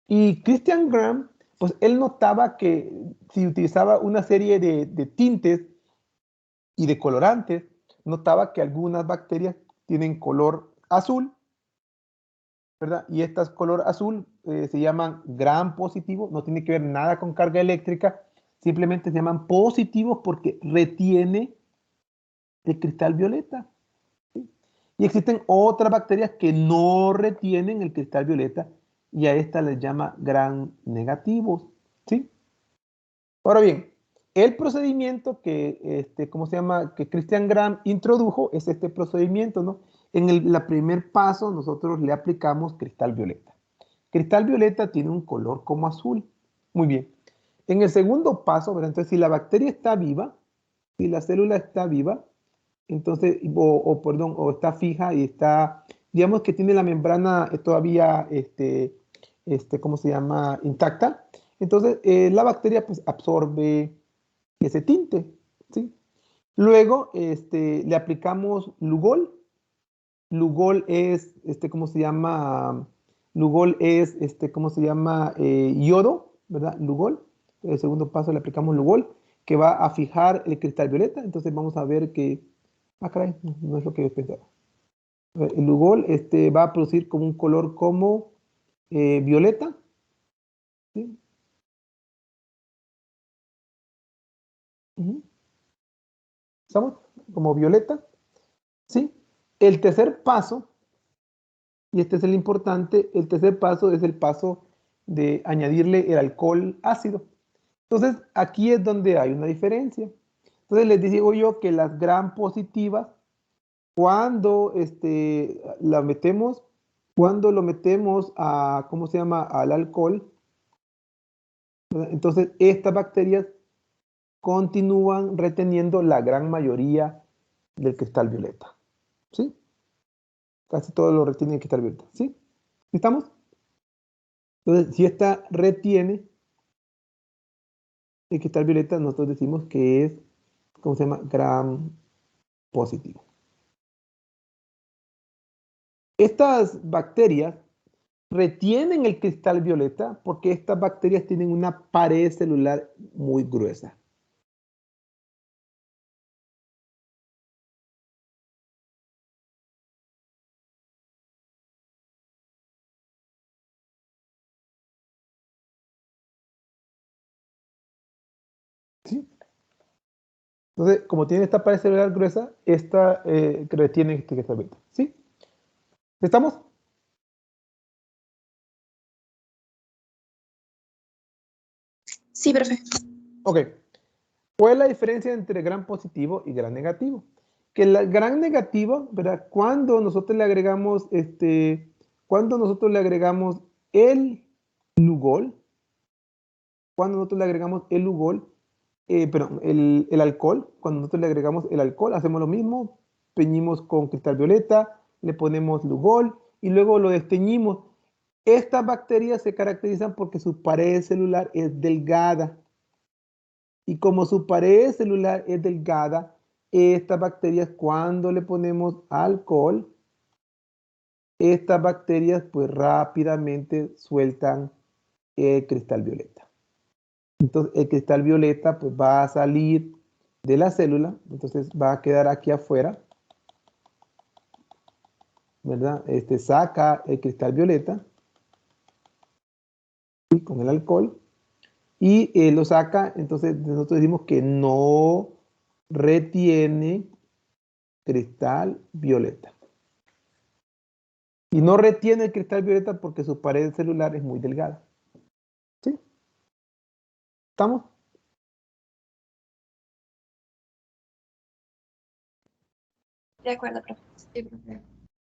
Y Christian Gram, pues él notaba que si utilizaba una serie de tintes y de colorantes, notaba que algunas bacterias tienen color azul, ¿verdad? Y estas color azul se llaman gram positivo, no tiene que ver nada con carga eléctrica, simplemente se llaman positivos porque retiene el cristal violeta. ¿Sí? Y existen otras bacterias que no retienen el cristal violeta y a estas les llama gram negativos. ¿Sí? Ahora bien, el procedimiento que, ¿cómo se llama? Que Christian Gram introdujo es este procedimiento, ¿no? En el primer paso nosotros le aplicamos cristal violeta. Cristal violeta tiene un color como azul. Muy bien. En el segundo paso, ¿verdad? Entonces, si la bacteria está viva, si la célula está viva, entonces, o está fija y está, digamos que tiene la membrana todavía, ¿cómo se llama? Intacta. Entonces, la bacteria pues absorbe ese tinte, ¿sí? Luego, le aplicamos Lugol. Lugol es, ¿cómo se llama? Lugol es, ¿cómo se llama? Yodo, ¿verdad? Lugol. El segundo paso le aplicamos Lugol, que va a fijar el cristal violeta. Entonces vamos a ver que, caray, no es lo que yo pensaba. El Lugol va a producir como un color como violeta, ¿sí? ¿Estamos? Como violeta, ¿sí? El tercer paso, y este es el importante, el tercer paso es el paso de añadirle el alcohol ácido. Entonces, aquí es donde hay una diferencia. Entonces, les digo yo que las gram positivas, cuando la metemos, cuando lo metemos a, ¿cómo se llama? Al alcohol, ¿verdad? Entonces, estas bacterias continúan reteniendo la gran mayoría del cristal violeta. ¿Sí? Casi todo lo retiene el cristal violeta. ¿Sí? ¿Estamos? Entonces, si esta retiene el cristal violeta, nosotros decimos que es, ¿cómo se llama? Gram positivo. Estas bacterias retienen el cristal violeta porque estas bacterias tienen una pared celular muy gruesa. ¿Sí? Entonces, como tiene esta pared celular gruesa, esta retiene este cristal violeta. ¿Sí? ¿Estamos? Sí, profe. Ok. ¿Cuál es la diferencia entre gran positivo y gran negativo? Que el gran negativo, ¿verdad? Cuando nosotros le agregamos el Lugol, perdón, el alcohol, cuando nosotros le agregamos el alcohol, hacemos lo mismo, teñimos con cristal violeta, le ponemos Lugol y luego lo desteñimos. Estas bacterias se caracterizan porque su pared celular es delgada. Y como su pared celular es delgada, estas bacterias cuando le ponemos alcohol, estas bacterias pues rápidamente sueltan el cristal violeta. Entonces el cristal violeta pues va a salir de la célula, entonces va a quedar aquí afuera, ¿verdad? Saca el cristal violeta con el alcohol y lo saca, entonces nosotros decimos que no retiene cristal violeta. Y no retiene el cristal violeta porque su pared celular es muy delgada. ¿Sí? ¿Estamos? De acuerdo, profe. Sí, profe.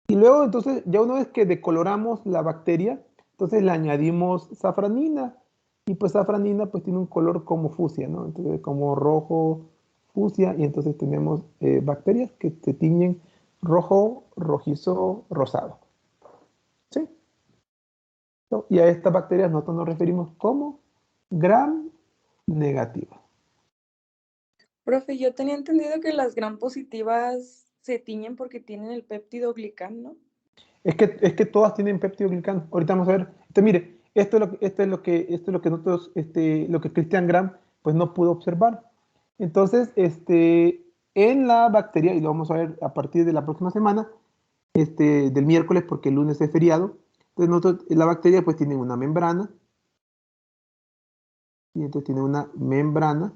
Y luego, entonces, ya una vez que decoloramos la bacteria, entonces le añadimos safranina. Y pues safranina pues tiene un color como fucsia, ¿no? Entonces como rojo, fucsia. Y entonces tenemos bacterias que se tiñen rojo, rojizo, rosado. ¿Sí? Y a estas bacterias nosotros nos referimos como gram negativa. Profe, yo tenía entendido que las gram positivas se tiñen porque tienen el péptido glicán, ¿no? Es que todas tienen peptidoglicano. Ahorita vamos a ver. Mire, esto es lo que nosotros, lo que Christian Gram pues no pudo observar. Entonces, en la bacteria, y lo vamos a ver a partir de la próxima semana, del miércoles, porque el lunes es feriado. Entonces, la bacteria pues tiene una membrana. Y entonces tiene una membrana.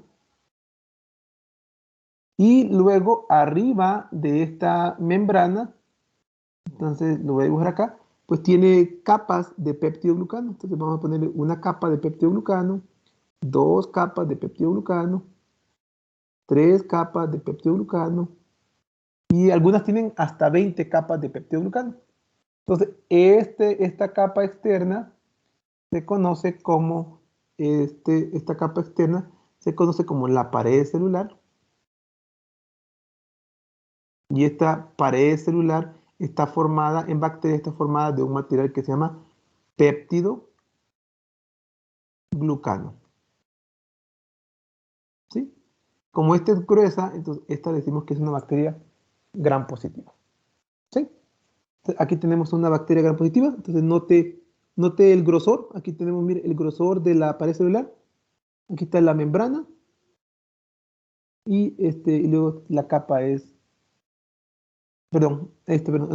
Y luego arriba de esta membrana, entonces lo voy a dibujar acá, pues tiene capas de peptidoglucano. Entonces vamos a ponerle una capa de peptidoglucano, 2 capas de peptidoglucano, 3 capas de peptidoglucano, y algunas tienen hasta 20 capas de peptidoglucano. Entonces, esta capa externa se conoce como, esta capa externa se conoce como la pared celular. Y esta pared celular está formada, en bacterias está formada de un material que se llama péptido glucano. ¿Sí? Como esta es gruesa, entonces esta decimos que es una bacteria gram positiva. ¿Sí? Entonces, aquí tenemos una bacteria gram positiva, entonces note el grosor. Aquí tenemos, mire, el grosor de la pared celular. Aquí está la membrana. Y luego la capa es, perdón,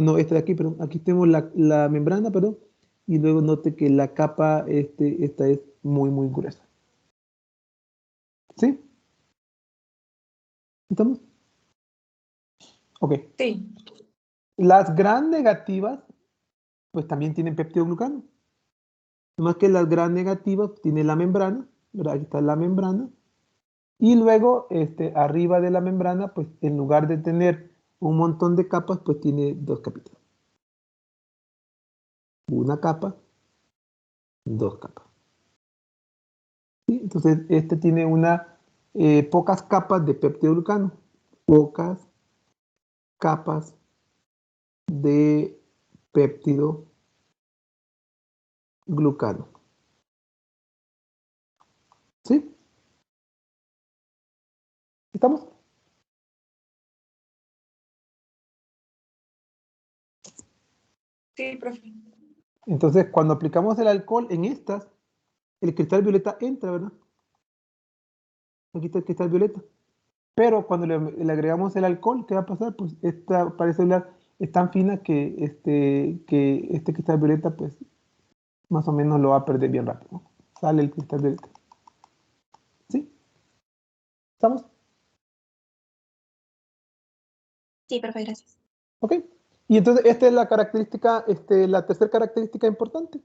no, esta de aquí, perdón. Aquí tenemos la membrana, perdón. Y luego note que la capa, esta es muy, muy gruesa. ¿Sí? ¿Estamos? Ok. Sí. Las gram negativas, pues también tienen peptidoglucano. No más que las gram negativas tienen la membrana, ¿verdad? Aquí está la membrana. Y luego, arriba de la membrana, pues en lugar de tener un montón de capas, pues tiene 2 capitas. Una capa, 2 capas. ¿Sí? Entonces, tiene pocas capas de peptidoglucano. Pocas capas de péptido glucano. ¿Sí? ¿Estamos? Sí, profe. Entonces, cuando aplicamos el alcohol en estas, el cristal violeta entra, ¿verdad? Aquí está el cristal violeta. Pero cuando le agregamos el alcohol, ¿qué va a pasar? Pues esta pared celular es tan fina que este cristal violeta, pues, más o menos lo va a perder bien rápido, ¿no? Sale el cristal violeta. ¿Sí? ¿Estamos? Sí, profe, gracias. Ok. Y entonces esta es la característica, la tercera característica importante.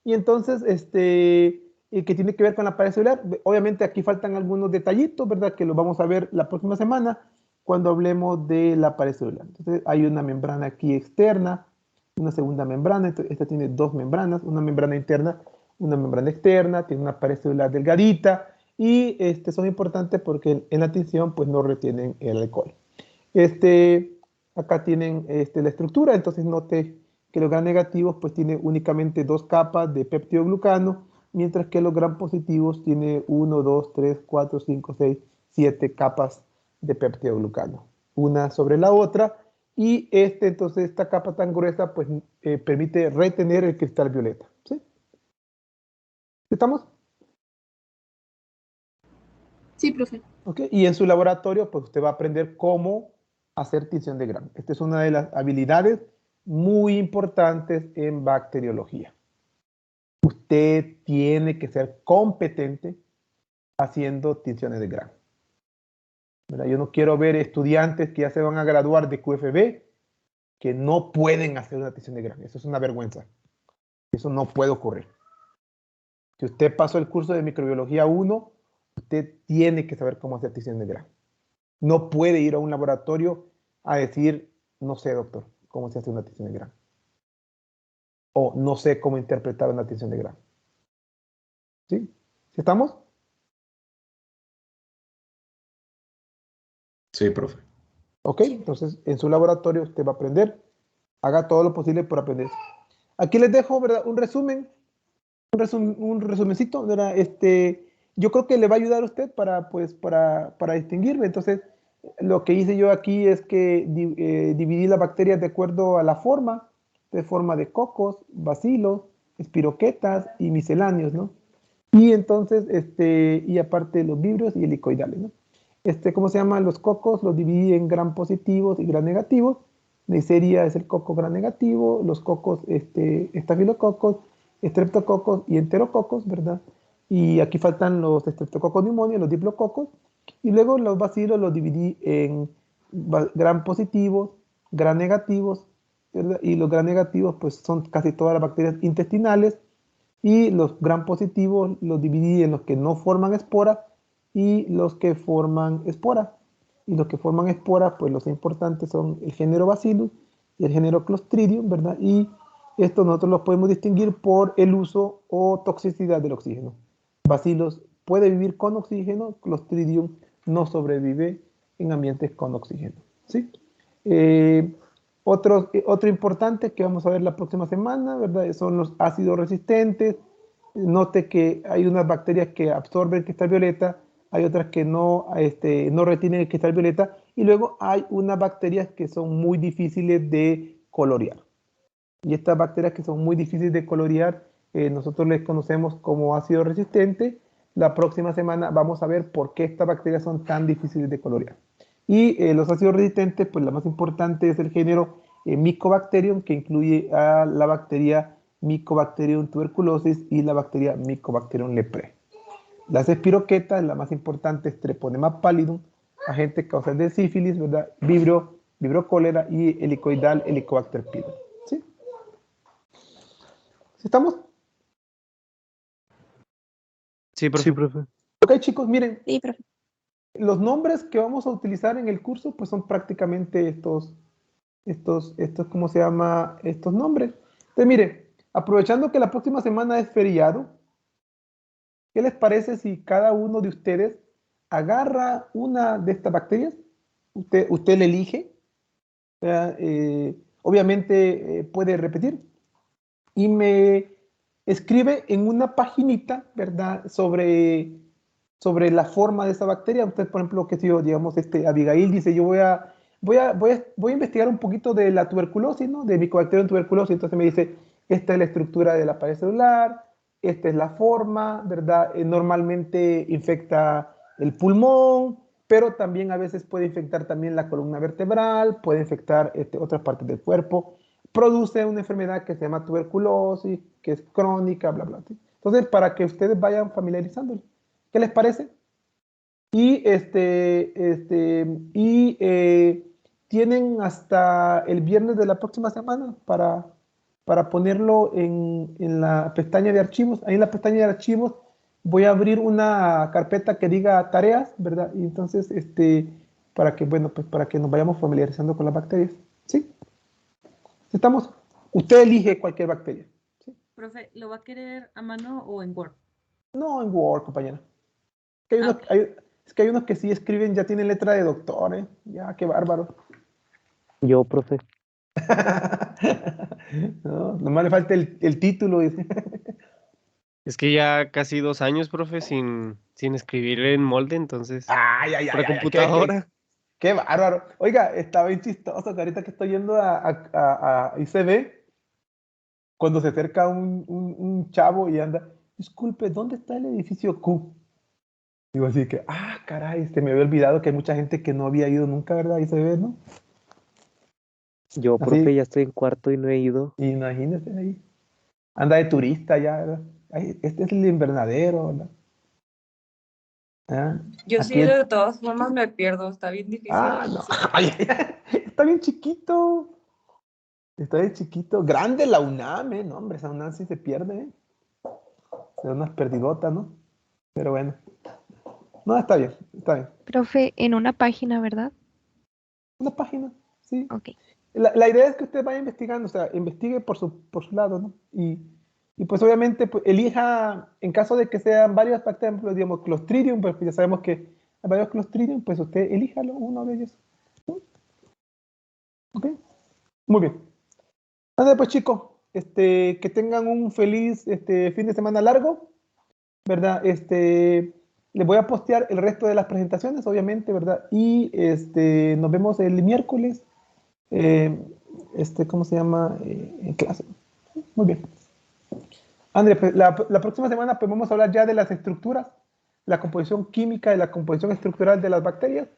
Y entonces, que tiene que ver con la pared celular. Obviamente aquí faltan algunos detallitos, ¿verdad? Que los vamos a ver la próxima semana cuando hablemos de la pared celular. Entonces hay una membrana aquí externa, una segunda membrana. Esta tiene 2 membranas, una membrana interna, una membrana externa, tiene una pared celular delgadita y son importantes porque en la tinción pues no retienen el alcohol. Acá tienen la estructura, entonces note que los gram negativos pues tiene únicamente 2 capas de peptidoglucano, mientras que los gram positivos tiene 1, 2, 3, 4, 5, 6, 7 capas de peptidoglucano, una sobre la otra, y entonces esta capa tan gruesa pues permite retener el cristal violeta. ¿Sí? ¿Estamos? Sí, profe. Okay. Y en su laboratorio, pues usted va a aprender cómo hacer tinción de Gram. Esta es una de las habilidades muy importantes en bacteriología. Usted tiene que ser competente haciendo tinciones de Gram. ¿Verdad? Yo no quiero ver estudiantes que ya se van a graduar de QFB que no pueden hacer una tinción de Gram. Eso es una vergüenza. Eso no puede ocurrir. Si usted pasó el curso de microbiología 1, usted tiene que saber cómo hacer tinción de Gram. No puede ir a un laboratorio a decir, no sé, doctor, cómo se hace una tinción de Gram. O no sé cómo interpretar una tinción de Gram. ¿Sí? ¿Sí estamos? Sí, profe. Ok, entonces en su laboratorio usted va a aprender. Haga todo lo posible por aprender. Aquí les dejo, ¿verdad? Un resumen, un resumencito, ¿verdad? Yo creo que le va a ayudar a usted para distinguirme. Entonces, lo que hice yo aquí es que dividí las bacterias de acuerdo a la forma, de forma de cocos, bacilos, espiroquetas y misceláneos, ¿no? Y entonces, y aparte los vibrios y helicoidales, ¿no? ¿Cómo se llaman? Los cocos los dividí en gram positivos y gram negativos. Neisseria es el coco gram negativo, los cocos, estafilococos, estreptococos y enterococos, ¿verdad? Y aquí faltan los estreptococos pneumoniae, los diplococos. Y luego los bacilos los dividí en gram positivos, gram negativos, ¿verdad? Y los gram negativos pues son casi todas las bacterias intestinales, y los gram positivos los dividí en los que no forman espora y los que forman espora. Y los que forman espora, pues los importantes son el género Bacillus y el género Clostridium, ¿verdad? Y estos nosotros los podemos distinguir por el uso o toxicidad del oxígeno. Bacillus puede vivir con oxígeno, Clostridium no sobrevive en ambientes con oxígeno, ¿sí? Otro importante que vamos a ver la próxima semana, ¿verdad? Son los ácidos resistentes. Note que hay unas bacterias que absorben cristal violeta, hay otras que no, no retienen el cristal violeta, y luego hay unas bacterias que son muy difíciles de colorear. Y estas bacterias que son muy difíciles de colorear, nosotros les conocemos como ácido resistente. La próxima semana vamos a ver por qué estas bacterias son tan difíciles de colorear. Y los ácidos resistentes, pues la más importante es el género Mycobacterium, que incluye a la bacteria Mycobacterium tuberculosis y la bacteria Mycobacterium leprae. Las espiroquetas, la más importante es Treponema pallidum, agente causal de sífilis, ¿verdad? Vibrio cólera y helicoidal Helicobacter pylori. ¿Sí? ¿Estamos? Sí, profe. Sí, profe. Ok, chicos, miren. Sí, profe. Los nombres que vamos a utilizar en el curso, pues son prácticamente estos, ¿cómo se llama? Estos nombres. Entonces, mire, aprovechando que la próxima semana es feriado, ¿qué les parece si cada uno de ustedes agarra una de estas bacterias? Usted le elige, obviamente puede repetir, y me escribe en una paginita, ¿verdad? Sobre la forma de esa bacteria. Usted, por ejemplo, que si yo, digamos, Abigail dice, yo voy a investigar un poquito de la tuberculosis, ¿no? De Mycobacterium tuberculosis. Entonces me dice, esta es la estructura de la pared celular, esta es la forma, ¿verdad? Normalmente infecta el pulmón, pero también a veces puede infectar también la columna vertebral, puede infectar otras partes del cuerpo. Produce una enfermedad que se llama tuberculosis, que es crónica, bla, bla. ¿Sí? Entonces, para que ustedes vayan familiarizándolo. ¿Qué les parece? Y, tienen hasta el viernes de la próxima semana para ponerlo en la pestaña de archivos. Ahí en la pestaña de archivos voy a abrir una carpeta que diga tareas, ¿verdad? Y entonces, para que, bueno, pues para que nos vayamos familiarizando con las bacterias. ¿Sí? ¿Estamos? Usted elige cualquier bacteria. ¿Sí? Profe, ¿lo va a querer a mano o en Word? No, en Word, compañera. Es que hay unos que sí escriben, ya tienen letra de doctor, ¿eh? Ya, qué bárbaro. Yo, profe. No, nomás le falta el título. Dice. Es que ya casi 2 años, profe, sin escribir en molde, entonces, Ay, ay, por ay, la ay, computadora. qué bárbaro. Oiga, está bien chistoso que ahorita que estoy yendo a ICB, cuando se acerca un chavo y anda, disculpe, ¿dónde está el edificio Q? Digo así que, caray, me había olvidado que hay mucha gente que no había ido nunca, ¿verdad? ICB, ¿no? Yo, profe, Así, ya estoy en cuarto y no he ido. imagínese ahí. Anda de turista ya, ¿verdad? Ay, este es el invernadero, ¿verdad? Ah, Yo sí, aquí de todas formas me pierdo, está bien difícil. no. Ay, ay, ay, está bien chiquito. Está bien chiquito. Grande la UNAM, ¿eh? No, hombre, esa UNAM sí se pierde, ¿eh? Se da unas perdidotas, ¿no? Pero bueno. No, está bien, está bien. Profe, en una página, ¿verdad? Una página, sí. Ok. La idea es que usted vaya investigando, o sea, investigue por su lado, ¿no? Y pues obviamente pues, elija, en caso de que sean varias bacterias, digamos, Clostridium, pues ya sabemos que hay varios Clostridium, pues usted elíjalo, uno de ellos. ¿Sí? ¿Ok? Muy bien. Nada, pues chicos, que tengan un feliz fin de semana largo, ¿verdad? Les voy a postear el resto de las presentaciones, obviamente, ¿verdad? Y nos vemos el miércoles, ¿cómo se llama? En clase. Muy bien. André, pues, la próxima semana pues, vamos a hablar ya de las estructuras, la composición química y la composición estructural de las bacterias,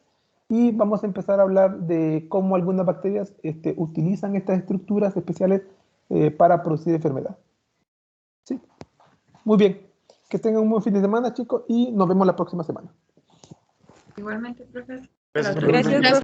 y vamos a empezar a hablar de cómo algunas bacterias utilizan estas estructuras especiales para producir enfermedad. ¿Sí? Muy bien. Que tengan un buen fin de semana, chicos, y nos vemos la próxima semana. Igualmente, profesor. Gracias, Gracias, profe.